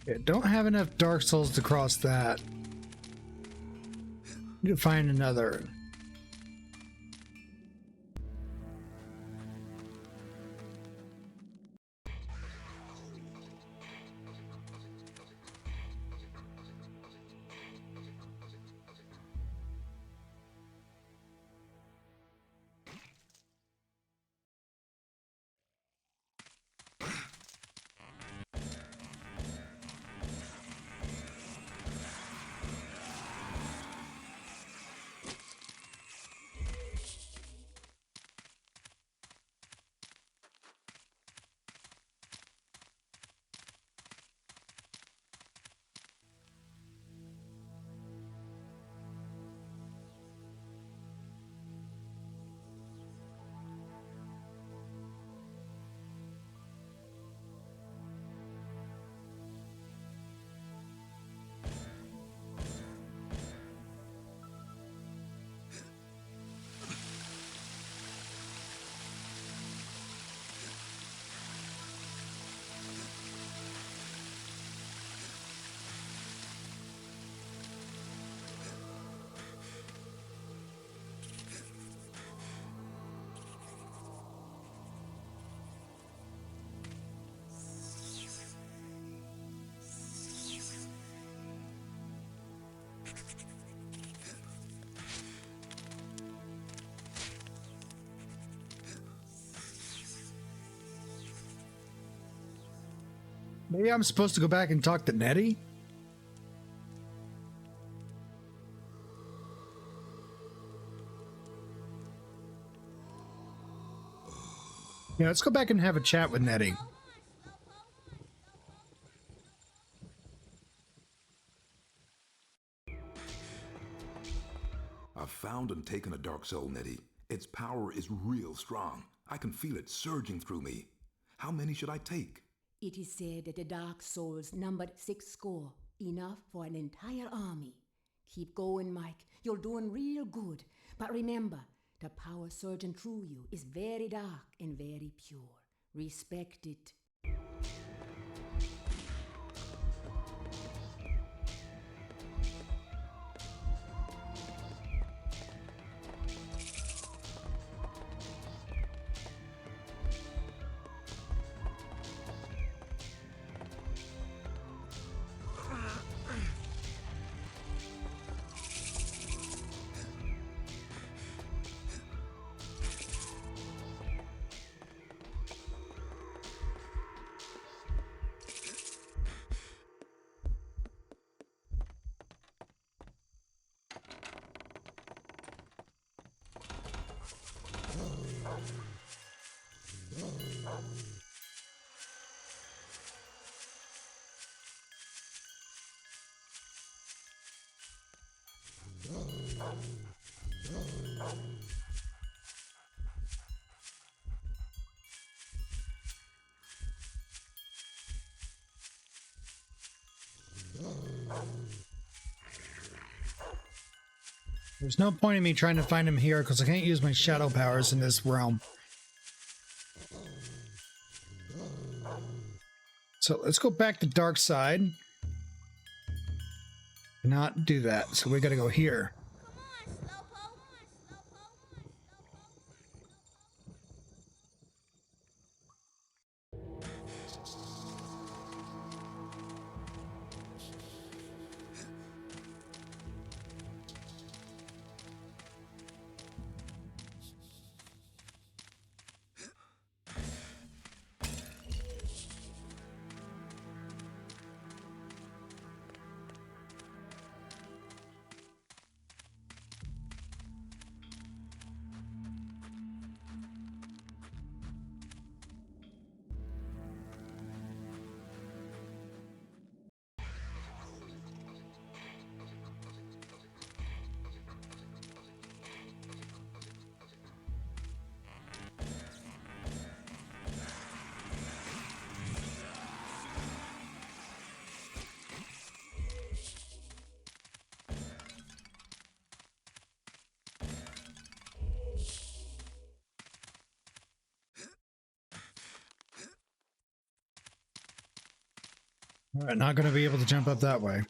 Yeah, don't have enough Dark Souls to cross that. Need to find another. Maybe I'm supposed to go back and talk to Nettie? Yeah, let's go back and have a chat with Nettie.
I've found and taken a dark soul, Nettie. Its power is real strong. I can feel it surging through me. How many should I take?
It is said that the Dark Souls numbered 6 score, enough for an entire army. Keep going, Mike. You're doing real good. But remember, the power surging through you is very dark and very pure. Respect it.
There's no point in me trying to find him here because I can't use my shadow powers in this realm. So let's go back to Dark Side. Not do that. So we got to go here.
Come on, Slowpoke.
All right, not going to be able to jump up that way.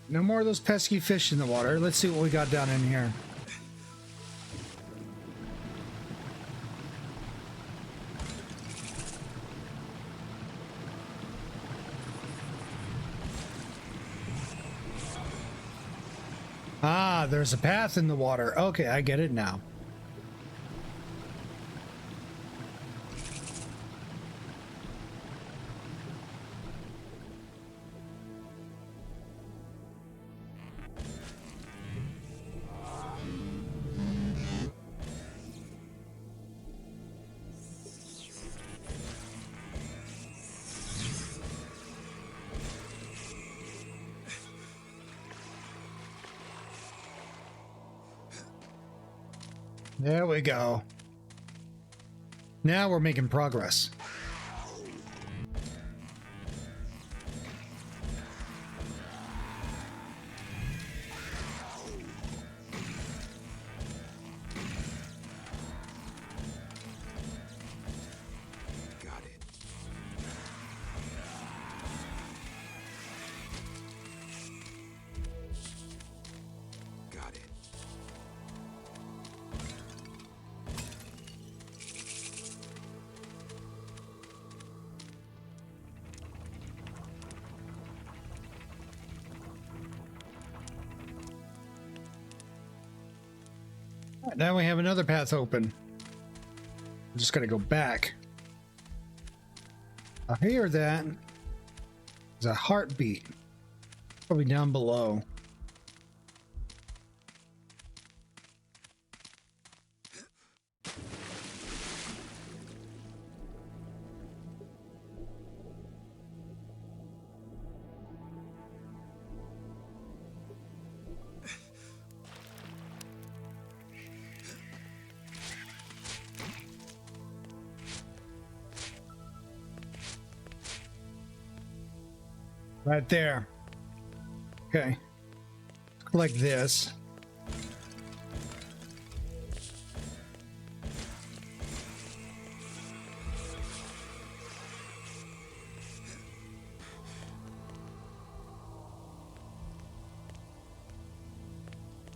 No more of those pesky fish in the water. Let's see what we got down in here. Ah, there's a path in the water. Okay, I get it now. There we go. Now we're making progress.
Got it. Got it.
All right, now we have another path open. I'm just gonna go back. I hear that. There's a heartbeat. Probably down below. Right there. Okay. Collect this.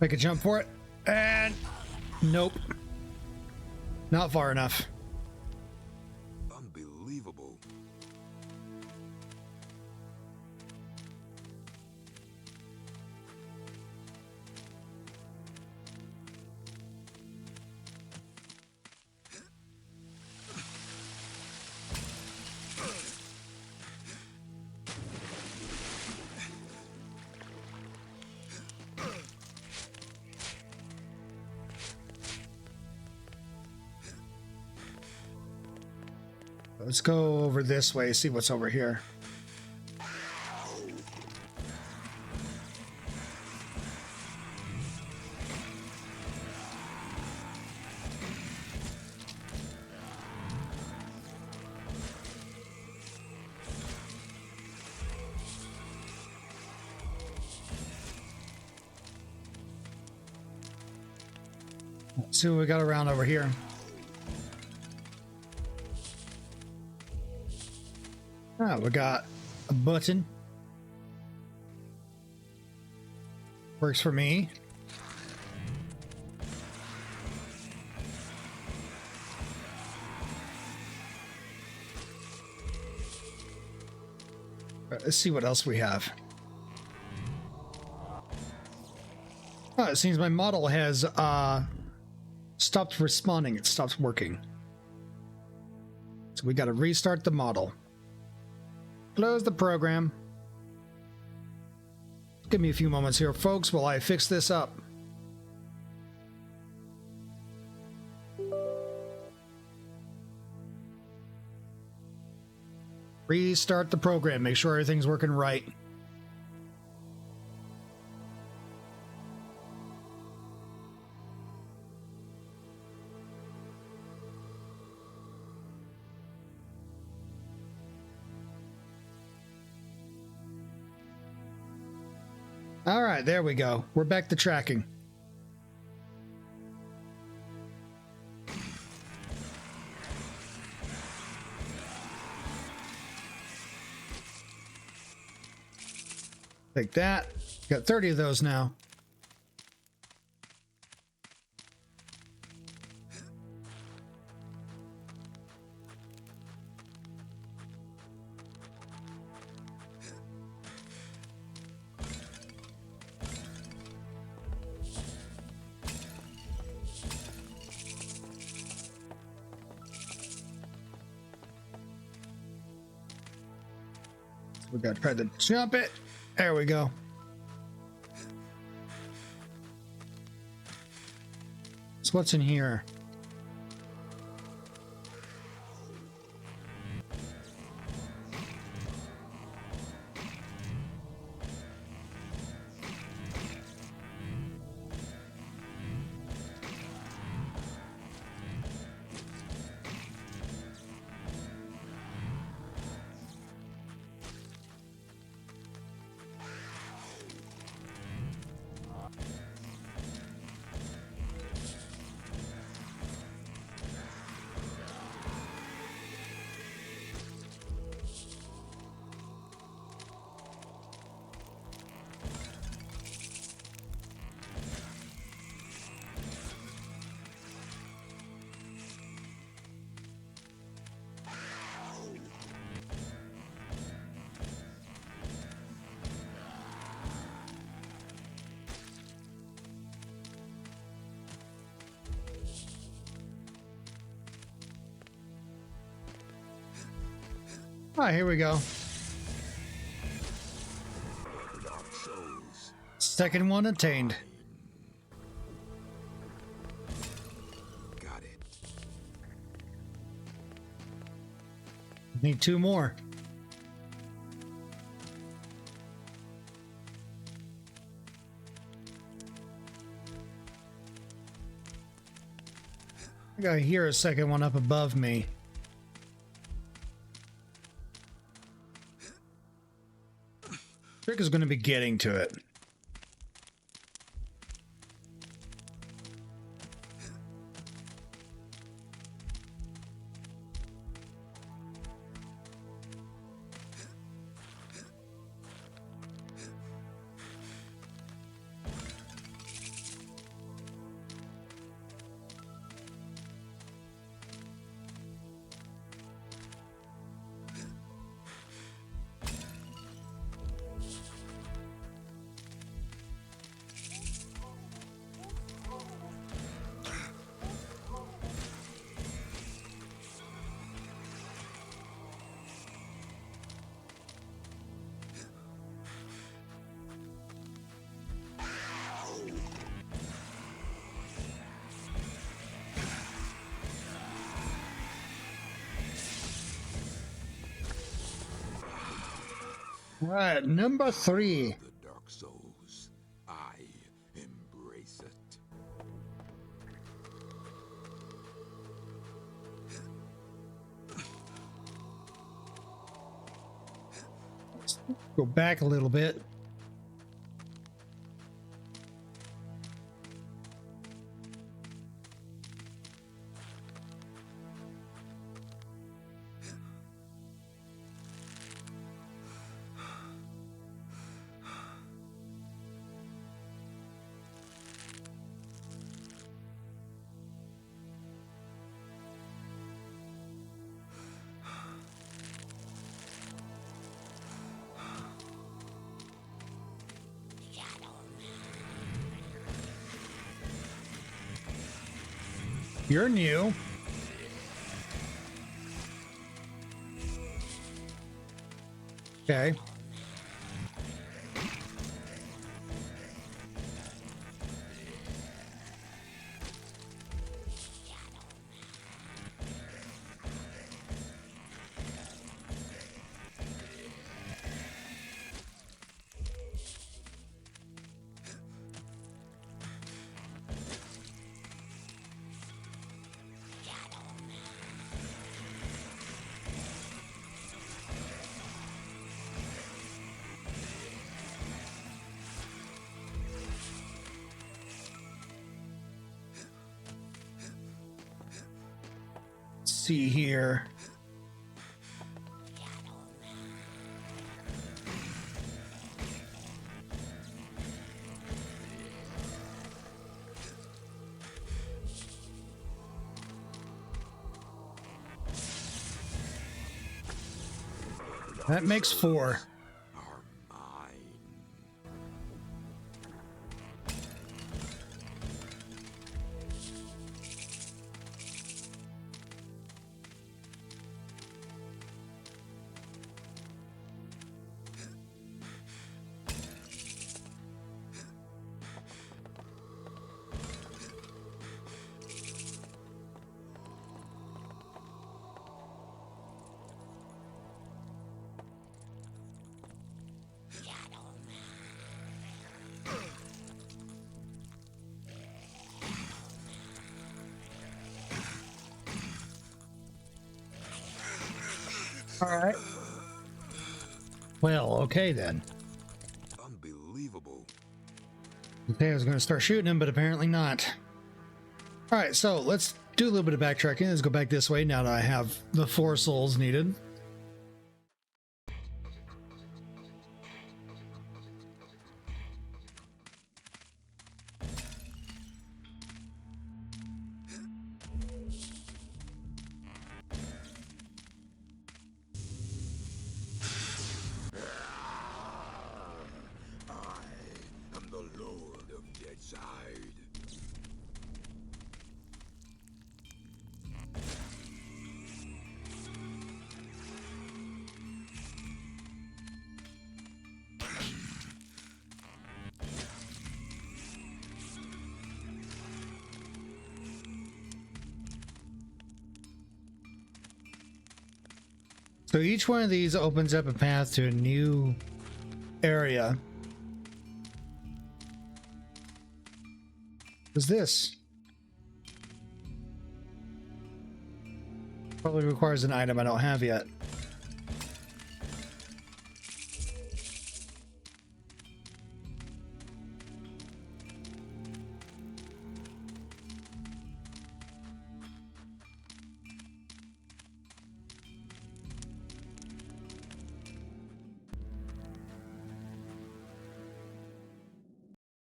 Make a jump for it. And nope. Not far enough.
Unbelievable.
Let's go over this way, see what's over here. Let's see what we got around over here. Ah, we got a button. Works for me. Let's see what else we have. Oh, it seems my model has stopped responding. It stopped working. So we got to restart the model. Close the program. Give me a few moments here, folks, while I fix this up. Restart the program. Make sure everything's working right. All right, there we go. We're back to tracking. Take that. Got 30 of those now. We got to try to jump it. There we go. So what's in here? All right, here we go. Second one attained.
Got it.
Need 2 more. I gotta hear a second one up above me. Rick is going to be getting to it. All right, number 3.
The Dark Souls. I embrace it.
Go back a little bit. You're new. Okay. see here. That makes 4. All right. Well, okay then.
Unbelievable.
Okay, I was going to start shooting him, but apparently not. All right, so let's do a little bit of backtracking. Let's go back this way now that I have the 4 souls needed.
I am the Lord of Deadside.
So each one of these opens up a path to a new area. What's this? Probably requires an item I don't have yet.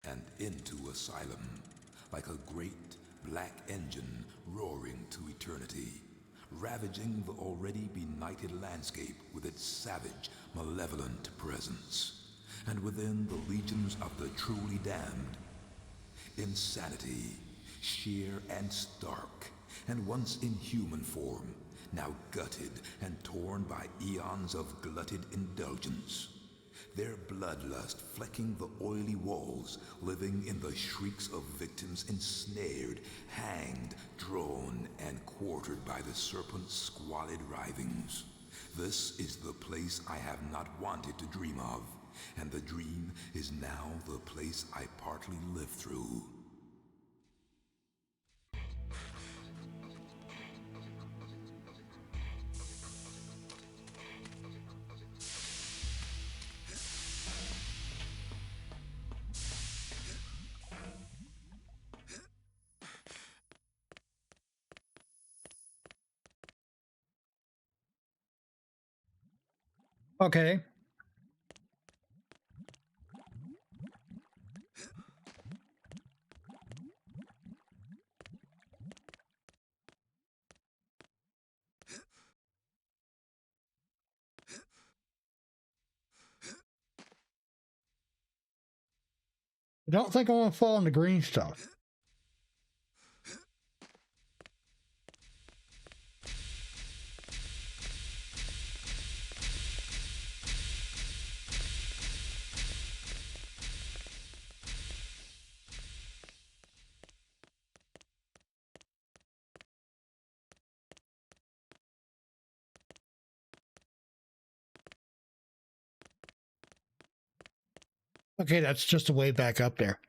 And into Asylum, like a great black engine roaring to eternity, ravaging the already benighted landscape with its savage, malevolent presence. And within the legions of the truly damned, insanity, sheer and stark, and once in human form, now gutted and torn by eons of glutted indulgence. Their bloodlust flecking the oily walls, living in the shrieks of victims ensnared, hanged, drawn, and quartered by the serpent's squalid writhings. This is the place I have not wanted to dream of, and the dream is now the place I partly live through.
Okay. I don't think I want to fall into green stuff. Okay, that's just a way back up there.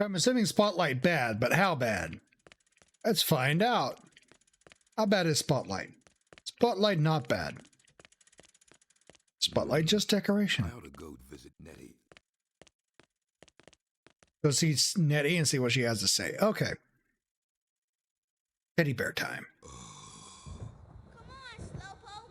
I'm assuming Spotlight bad, but how bad? Let's find out. How bad is Spotlight? Spotlight not bad. Spotlight just decoration.
I ought to go visit Nettie.
Go see Nettie and see what she has to say. Okay. Teddy bear time.
Come on, Slowpoke.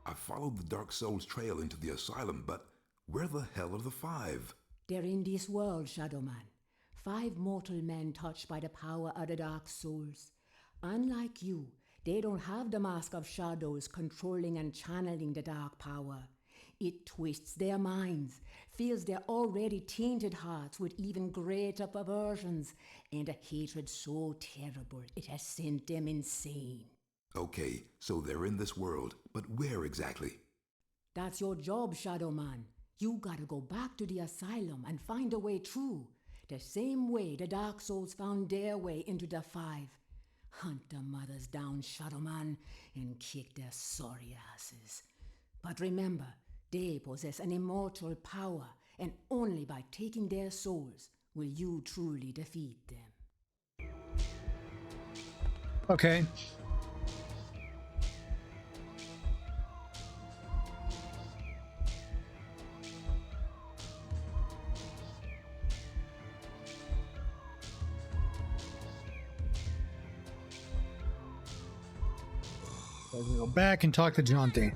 I followed the Dark Soul's trail into the asylum, but where the hell are the five?
They're in this world, Shadowman. 5 mortal men touched by the power of the Dark Souls. Unlike you, they don't have the mask of shadows controlling and channeling the dark power. It twists their minds, fills their already tainted hearts with even greater perversions, and a hatred so terrible it has sent them insane.
Okay, so they're in this world, but where exactly?
That's your job, Shadowman. You gotta go back to the asylum and find a way through. The same way the Dark Souls found their way into the 5. Hunt the mothers down, Shadowman, and kick their sorry asses. But remember, they possess an immortal power, and only by taking their souls will you truly defeat them.
Okay. So we go back and talk to Jaunty.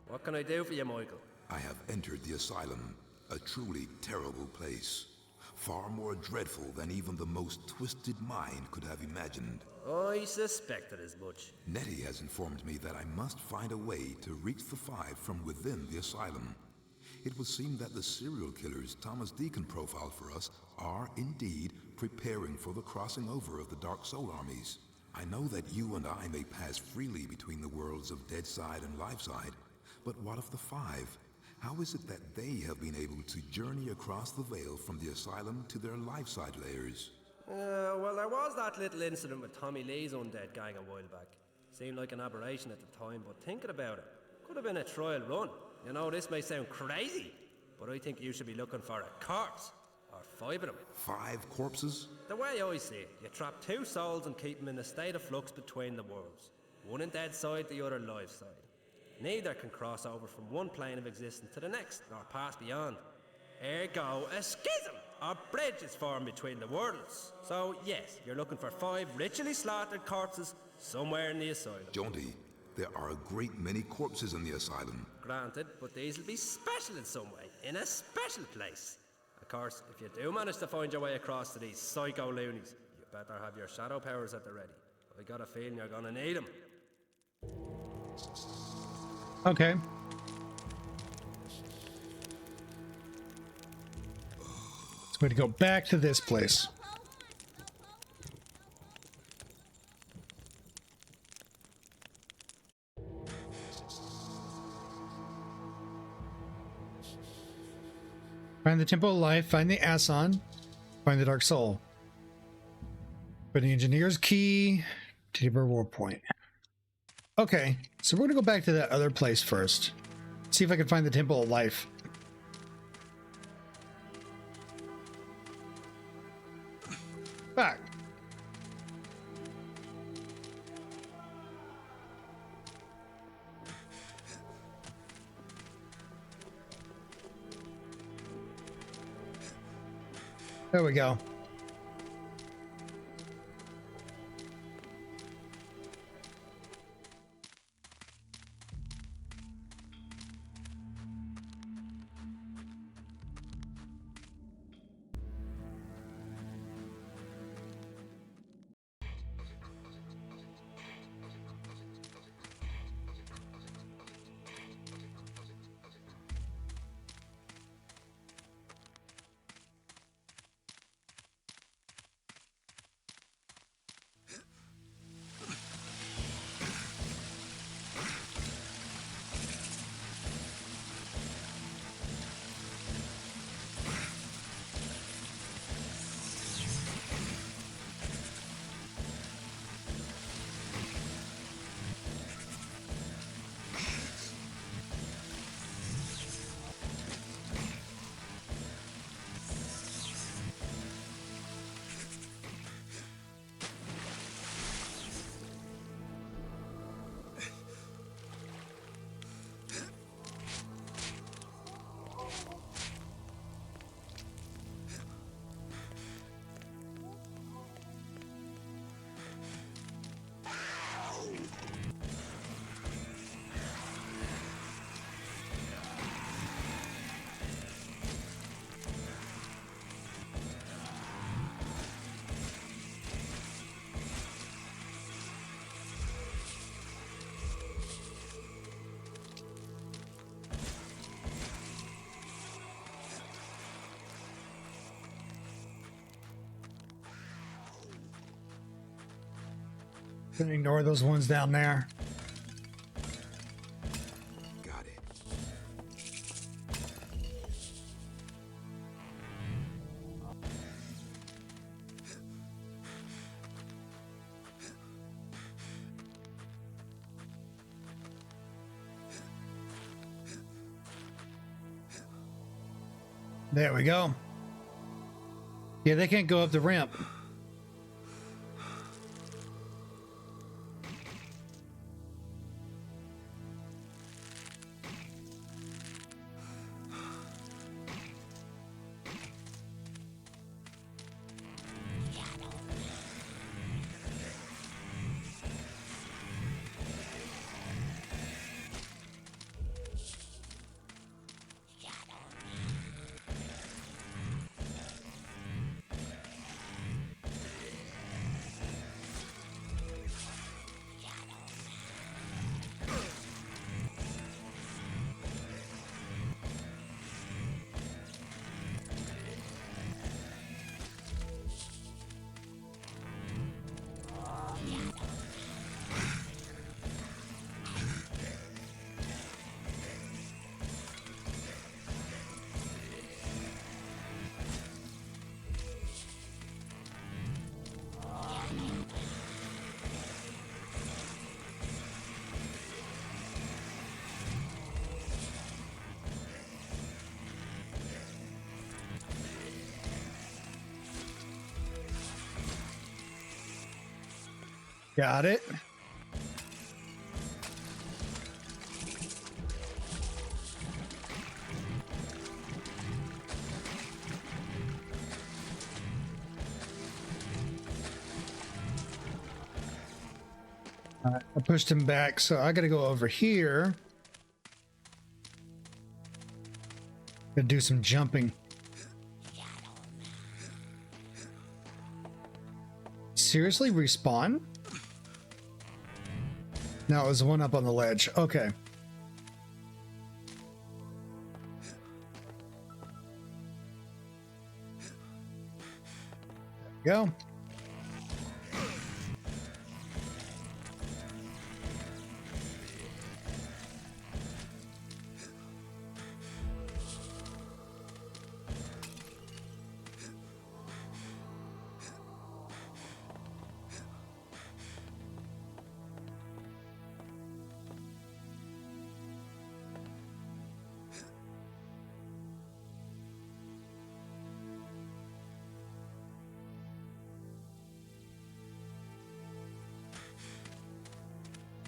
What can I do for you, Michael?
I have entered the asylum, a truly terrible place. Far more dreadful than even the most twisted mind could have imagined.
I suspected as much.
Nettie has informed me that I must find a way to reach the 5 from within the asylum. It would seem that the serial killers Thomas Deacon profiled for us are indeed preparing for the crossing over of the Dark Soul armies. I know that you and I may pass freely between the worlds of Deadside and Liveside, but what of the 5? How is it that they have been able to journey across the veil from the asylum to their Liveside layers?
Well, there was that little incident with Tommy Lee's undead gang a while back. Seemed like an aberration at the time, but thinking about it, could have been a trial run. You know, this may sound crazy, but I think you should be looking for a corpse, or 5 of them.
5 corpses?
The way I see it, you trap 2 souls and keep them in a state of flux between the worlds. One in dead side, the other live side. Neither can cross over from one plane of existence to the next, nor pass beyond. Ergo, a schism, or bridge is formed between the worlds. So yes, you're looking for 5 ritually slaughtered corpses somewhere in the asylum.
Jaunty, there are a great many corpses in the asylum.
Granted, but these will be special in some way, in a special place. Of course, if you do manage to find your way across to these psycho loonies, you better have your shadow powers at the ready. I got a feeling you're gonna need them.
Okay. So we're going to go back to this place. Find the Temple of Life, find the Asan, find the Dark Soul. Find the Engineer's Key, to the reward point. Okay, so we're gonna go back to that other place first. See if I can find the Temple of Life. Back. There we go. Gonna ignore those ones down there.
Got it.
There we go. Yeah, they can't go up the ramp. Got it. I pushed him back, so I gotta go over here. Gotta do some jumping. Seriously, respawn? No, it was the one up on the ledge. Okay. There we go.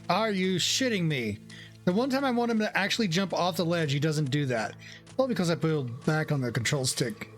Are you shitting me? The one time I want him to actually jump off the ledge, he doesn't do that. Well, because I pulled back on the control stick.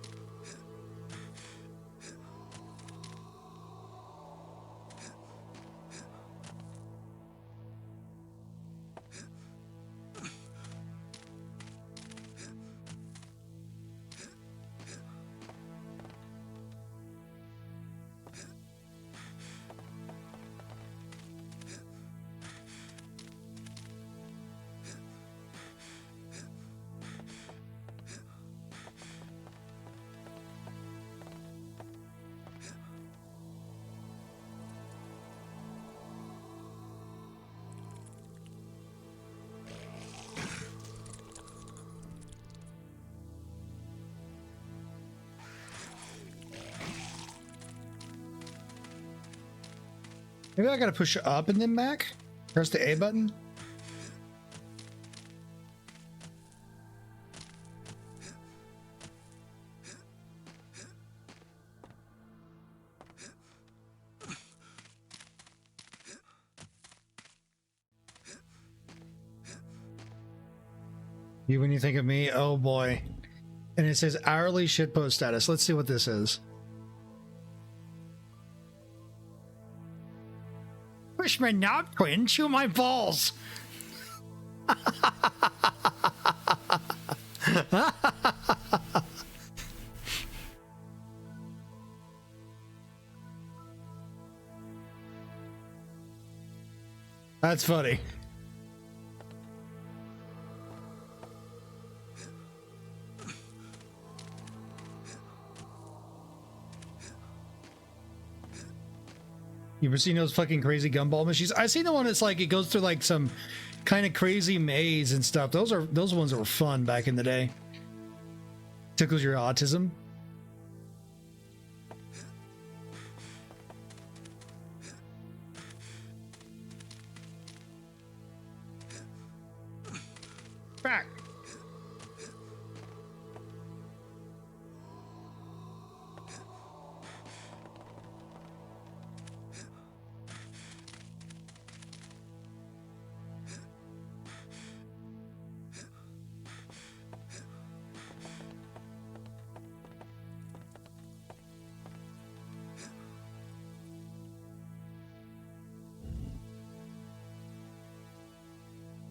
Maybe I gotta push up and then back? Press the A button? You when you think of me? Oh boy. And it says hourly shitpost status. Let's see what this is. Push me now, twin. Chew my balls. That's funny. You ever seen those fucking crazy gumball machines? I seen the one that's like it goes through like some kind of crazy maze and stuff. Those ones that were fun back in the day. Tickles your autism. Back.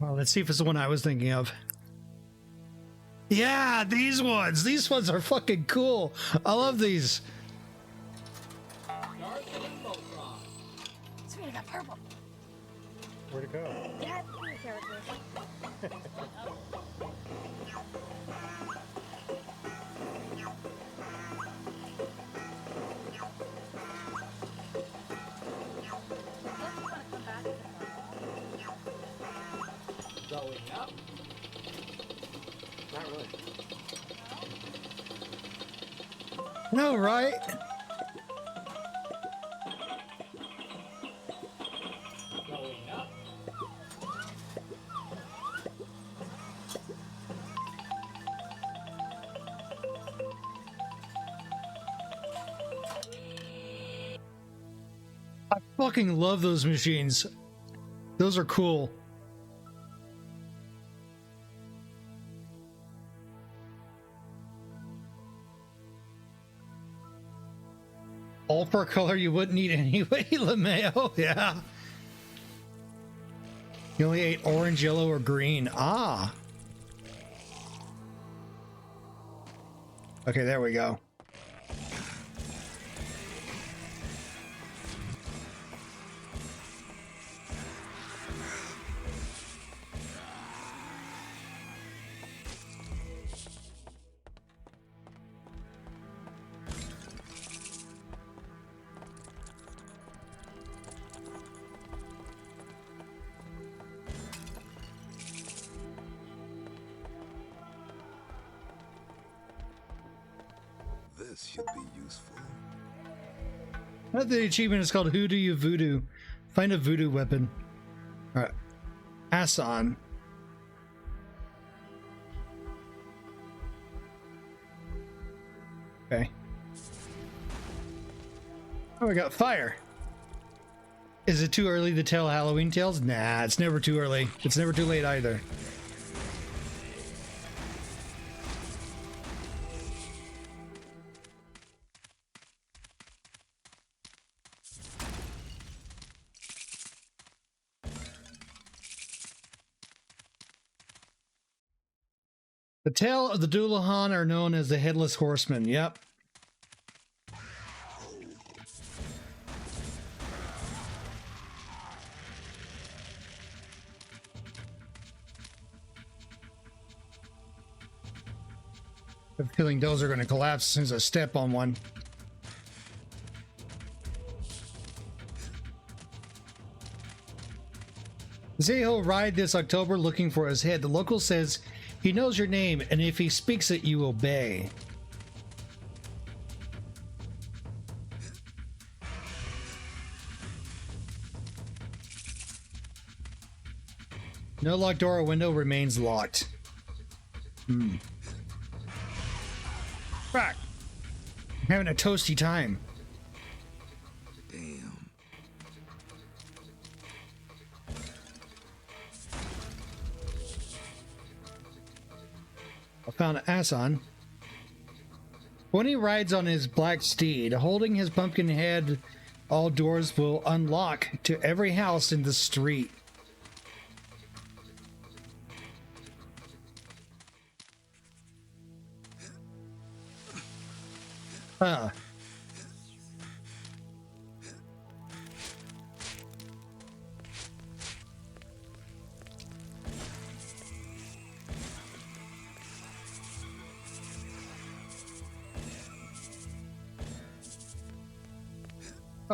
Well, let's see if it's the one I was thinking of. Yeah, these ones. These ones are fucking cool. I love these.
Sweet, I got purple.
Where'd it go?
Yeah, blue characters.
Going up? Not really.
No, right?
Going up?
I fucking love those machines. Those are cool. All for a color you wouldn't eat anyway, LeMayo. Yeah. You only ate orange, yellow, or green. Ah. Okay, there we go.
This should be useful.
Another achievement is called Who Do You Voodoo? Find a voodoo weapon. Alright. Asan. Okay. Oh, we got fire. Is it too early to tell Halloween tales? Nah, it's never too early. It's never too late either. The tail of the Doulahan are known as the Headless Horseman. Yep. I have a feeling those are going to collapse as soon as I step on one. Zeho ride this October looking for his head. The local says he knows your name, and if he speaks it, you obey. No locked door or window remains locked. Back. I'm having a toasty time.
Damn.
I found an Asan. When he rides on his black steed, holding his pumpkin head, all doors will unlock to every house in the street. Huh.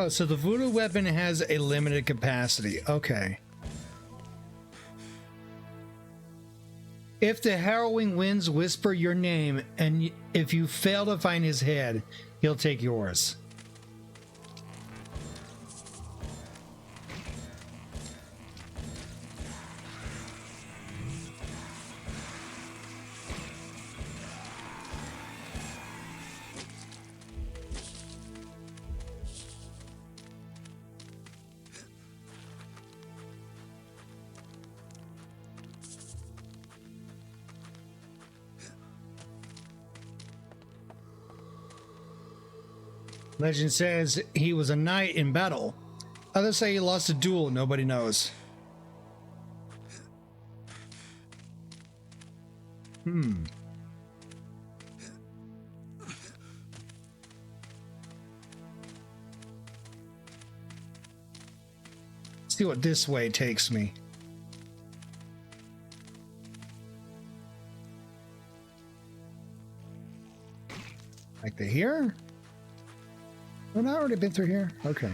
Oh, so the voodoo weapon has a limited capacity. Okay. If the harrowing winds whisper your name, and if you fail to find his head, he'll take yours. Legend says he was a knight in battle. Others say he lost a duel, nobody knows. See what this way takes me. Like to here? Oh, no, I already been through here. Okay.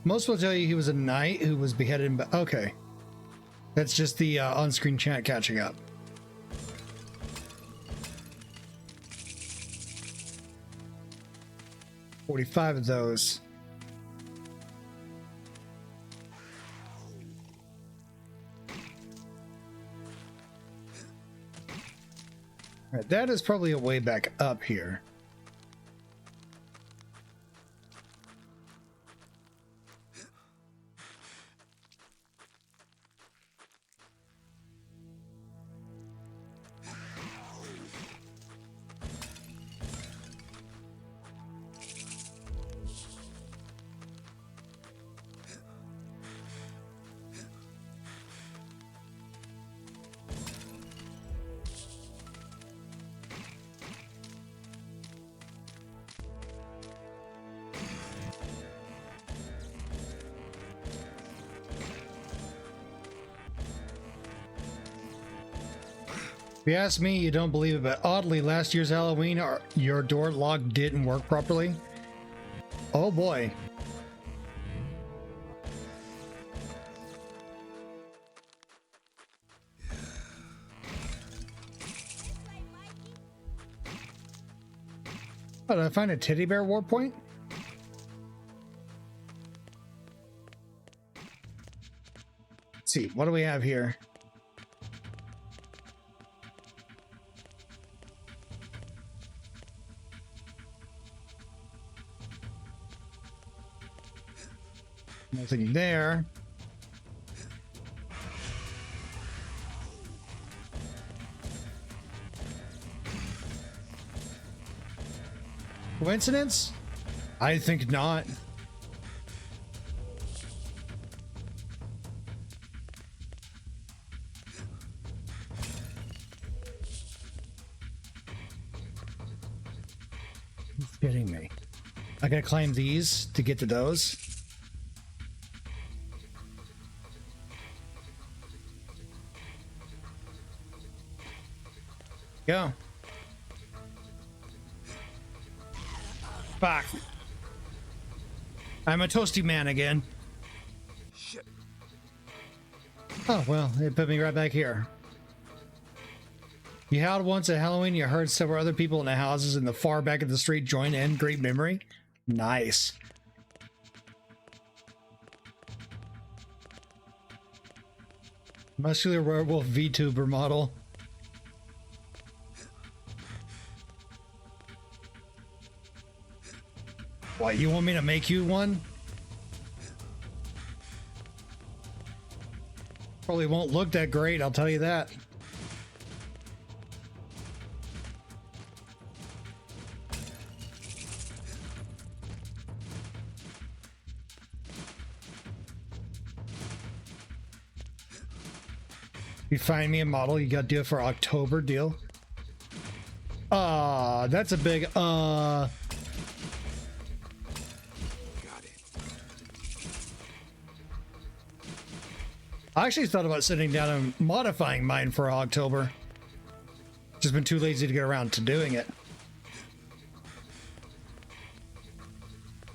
Most will tell you he was a knight who was beheaded in okay. That's just the on-screen chat catching up. $45 of those. All right, that is probably a way back up here. If you ask me, you don't believe it, but oddly, last year's Halloween, your door lock didn't work properly. Oh boy. Oh, did I find a teddy bear war point? Let's see, what do we have here? Nothing there. Coincidence? I think not. You're kidding me. I gotta climb these to get to those. Go. Fuck. I'm a toasty man again.
Shit.
Oh, well, they put me right back here. You howled once at Halloween, you heard several other people in the houses in the far back of the street join in. Great memory. Nice. Muscular werewolf VTuber model. What, you want me to make you one? Probably won't look that great, I'll tell you that. You find me a model, you gotta do it for October deal. That's a big I actually thought about sitting down and modifying mine for October. Just been too lazy to get around to doing it.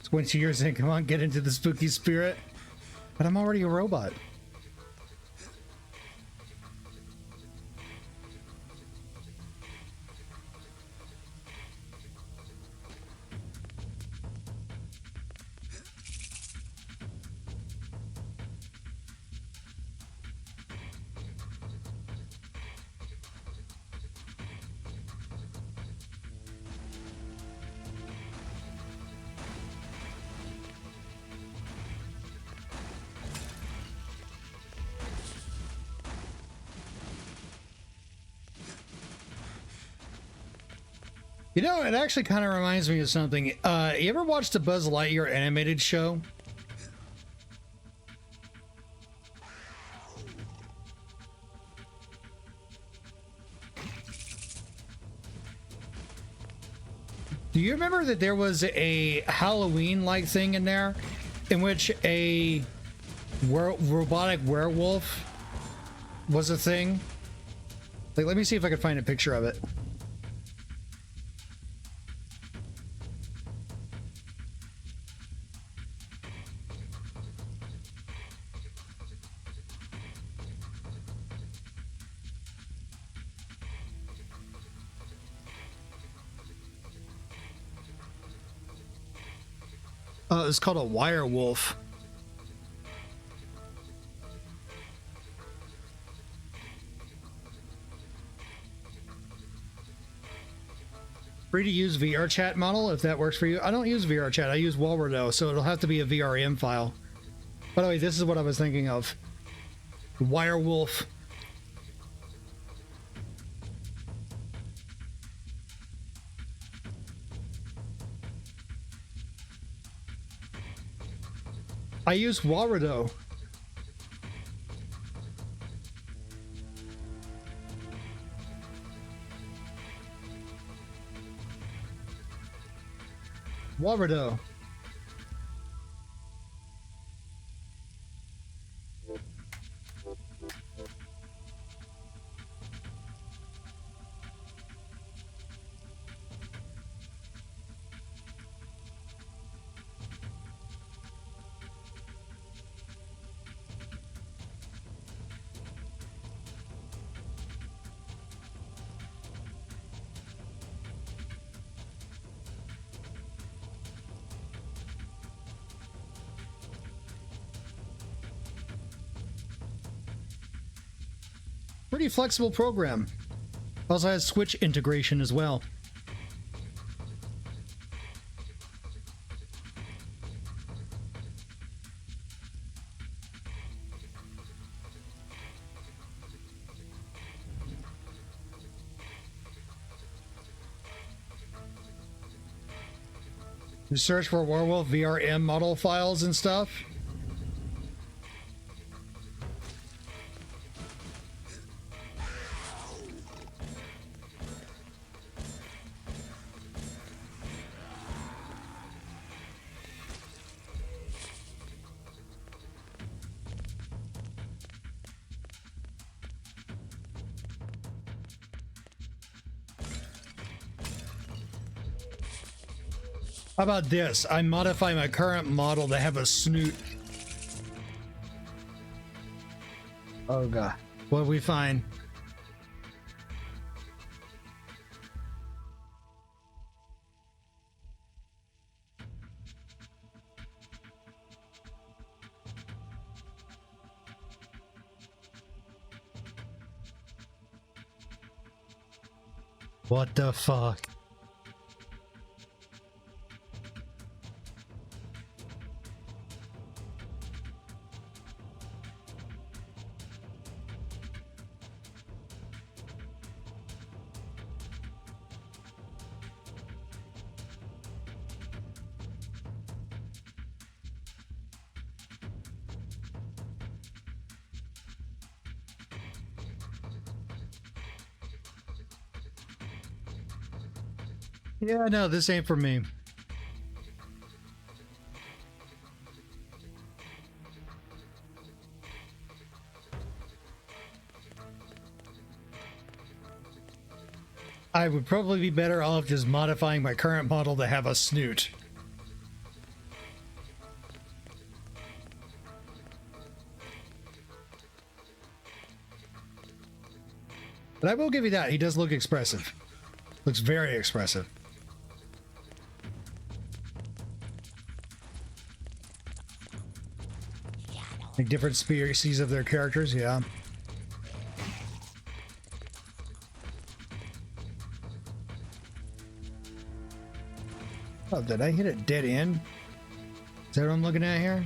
20 years in, come on, get into the spooky spirit. But I'm already a robot. You know, it actually kind of reminds me of something. You ever watched the Buzz Lightyear animated show? Do you remember that there was a Halloween-like thing in there in which a robotic werewolf was a thing? Like, let me see if I can find a picture of it. It's called a wire wolf. Free to use VR chat model if that works for you. I don't use VR chat. I use Walrado, so it'll have to be a VRM file. By the way, this is what I was thinking of. Wire wolf. I use Walrado. Walrado. Pretty flexible program. Also has Switch integration as well. You search for Werewolf VRM model files and stuff. How about this? I modify my current model to have a snoot. Oh god. What we find? What the fuck? Yeah, no, this ain't for me. I would probably be better off just modifying my current model to have a snoot. But I will give you that. He does look expressive. Looks very expressive. Like different species of their characters, yeah. Oh, did I hit a dead end? Is that what I'm looking at here?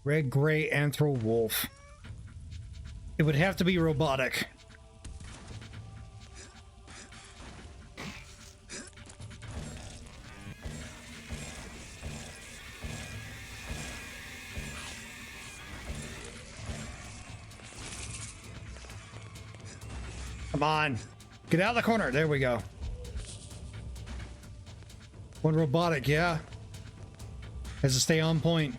Red, gray, anthro, wolf. It would have to be robotic. Come on. Get out of the corner. There we go. One robotic, yeah. Has to stay on point.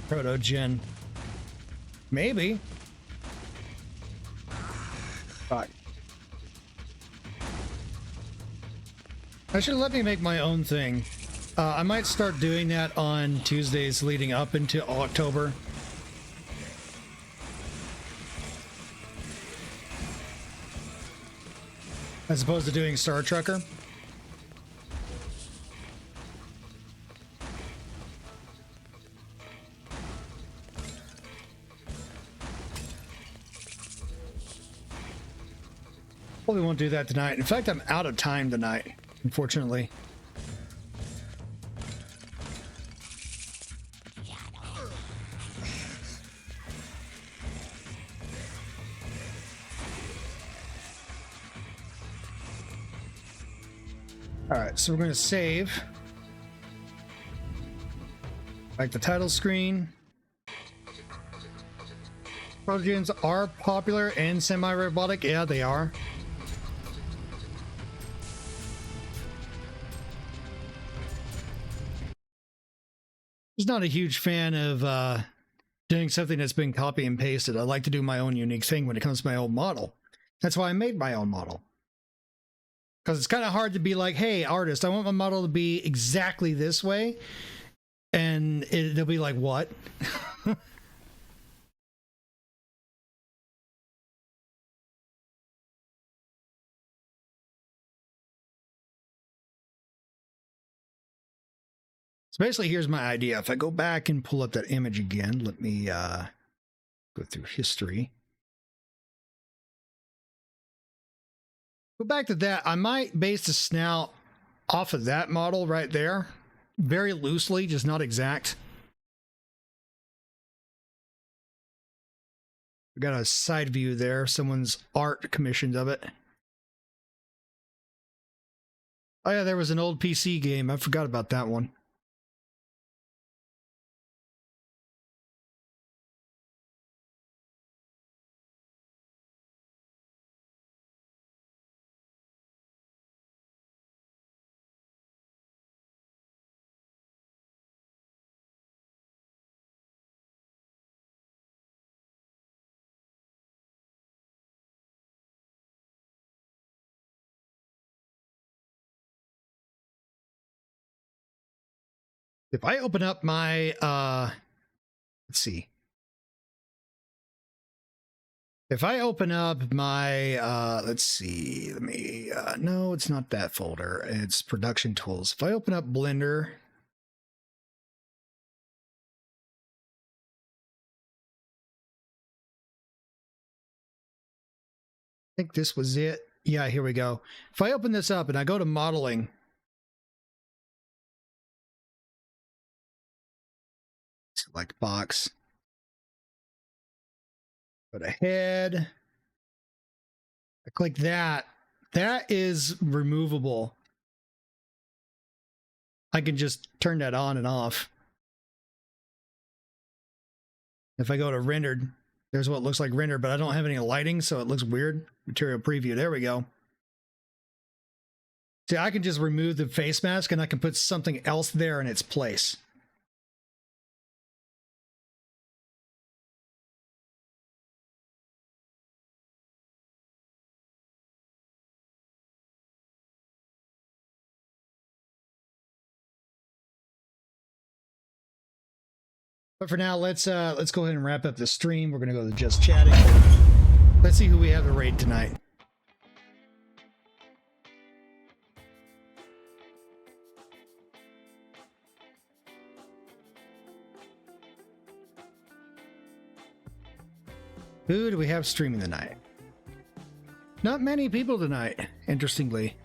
Proto-gen. Maybe. Fuck. I should let me make my own thing. I might start doing that on Tuesdays leading up into October. As opposed to doing Star Trekker. Probably won't do that tonight. In fact, I'm out of time tonight, unfortunately. Alright, so we're going to save. Like the title screen. Protogens are popular and semi-robotic. Yeah, they are. Just not a huge fan of doing something that's been copy and pasted. I like to do my own unique thing when it comes to my own model. That's why I made my own model. Because it's kind of hard to be like, hey, artist, I want my model to be exactly this way. And they'll be like, what? So basically, here's my idea. If I go back and pull up that image again, let me go through history. Go back to that. I might base the snout off of that model right there. Very loosely, just not exact. We got a side view there. Someone's art commissioned of it. Oh yeah, there was an old PC game. I forgot about that one. If I open up my, let's see. If I open up my, let's see, let me, no, it's not that folder. It's production tools. If I open up Blender, I think this was it. Yeah, here we go. If I open this up and I go to modeling, select box, go to head, I click that. That is removable. I can just turn that on and off. If I go to rendered, there's what looks like rendered, but I don't have any lighting, so it looks weird. Material preview, there we go. See, I can just remove the face mask and I can put something else there in its place. But for now, let's go ahead and wrap up the stream. We're gonna go to just chatting. Let's see who we have to raid tonight. Who do we have streaming tonight? Not many people tonight, interestingly.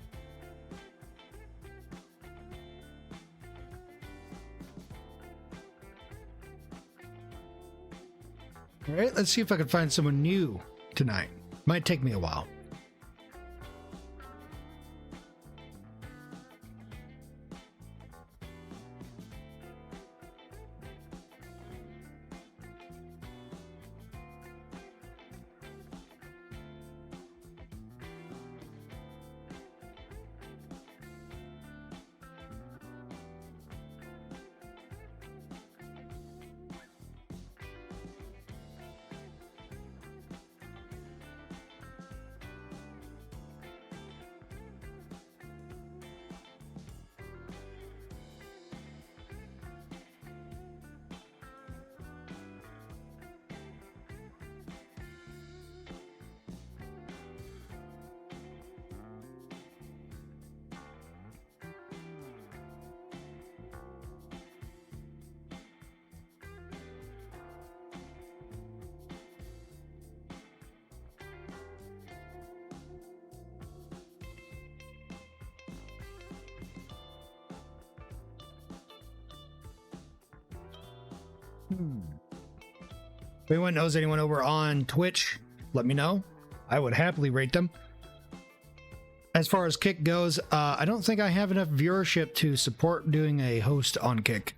All right, let's see if I can find someone new tonight. Might take me a while. If anyone knows anyone over on Twitch, let me know. I would happily rate them. As far as Kick goes, I don't think I have enough viewership to support doing a host on Kick.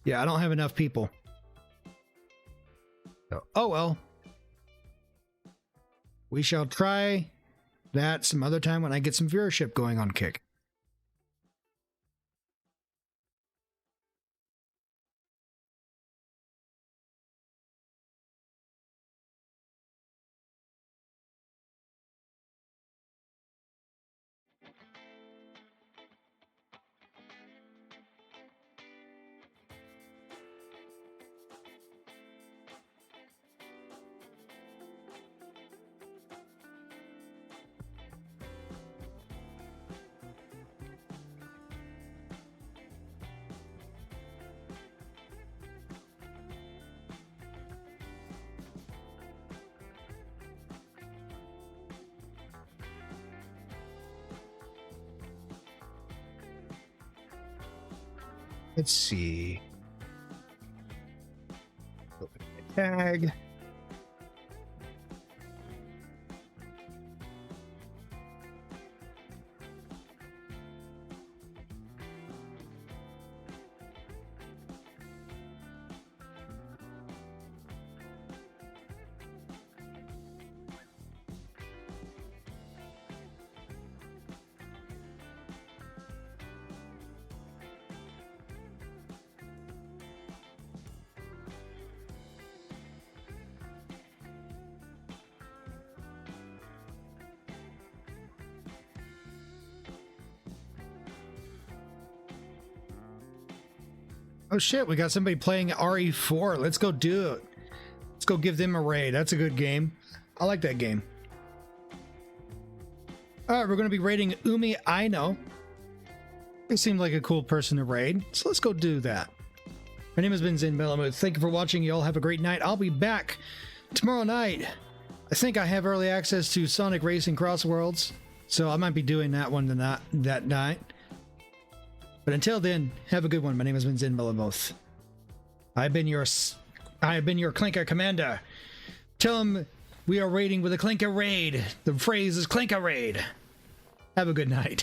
Yeah, I don't have enough people. So, oh well. We shall try that some other time when I get some viewership going on Kick. Let's see. Open my tag. Oh shit, we got somebody playing RE4. Let's go do it. Let's go give them a raid. That's a good game. I like that game. Alright, we're going to be raiding Umi Aino. He seemed like a cool person to raid, so let's go do that. My name has been Zen Melamuth. Thank you for watching. You all have a great night. I'll be back tomorrow night. I think I have early access to Sonic Racing Cross Worlds, so I might be doing that one that night. But until then, have a good one. My name has been Zen Melamuth. I have been your Clinker Commander. Tell him we are raiding with a Clinker Raid. The phrase is Clinker Raid. Have a good night.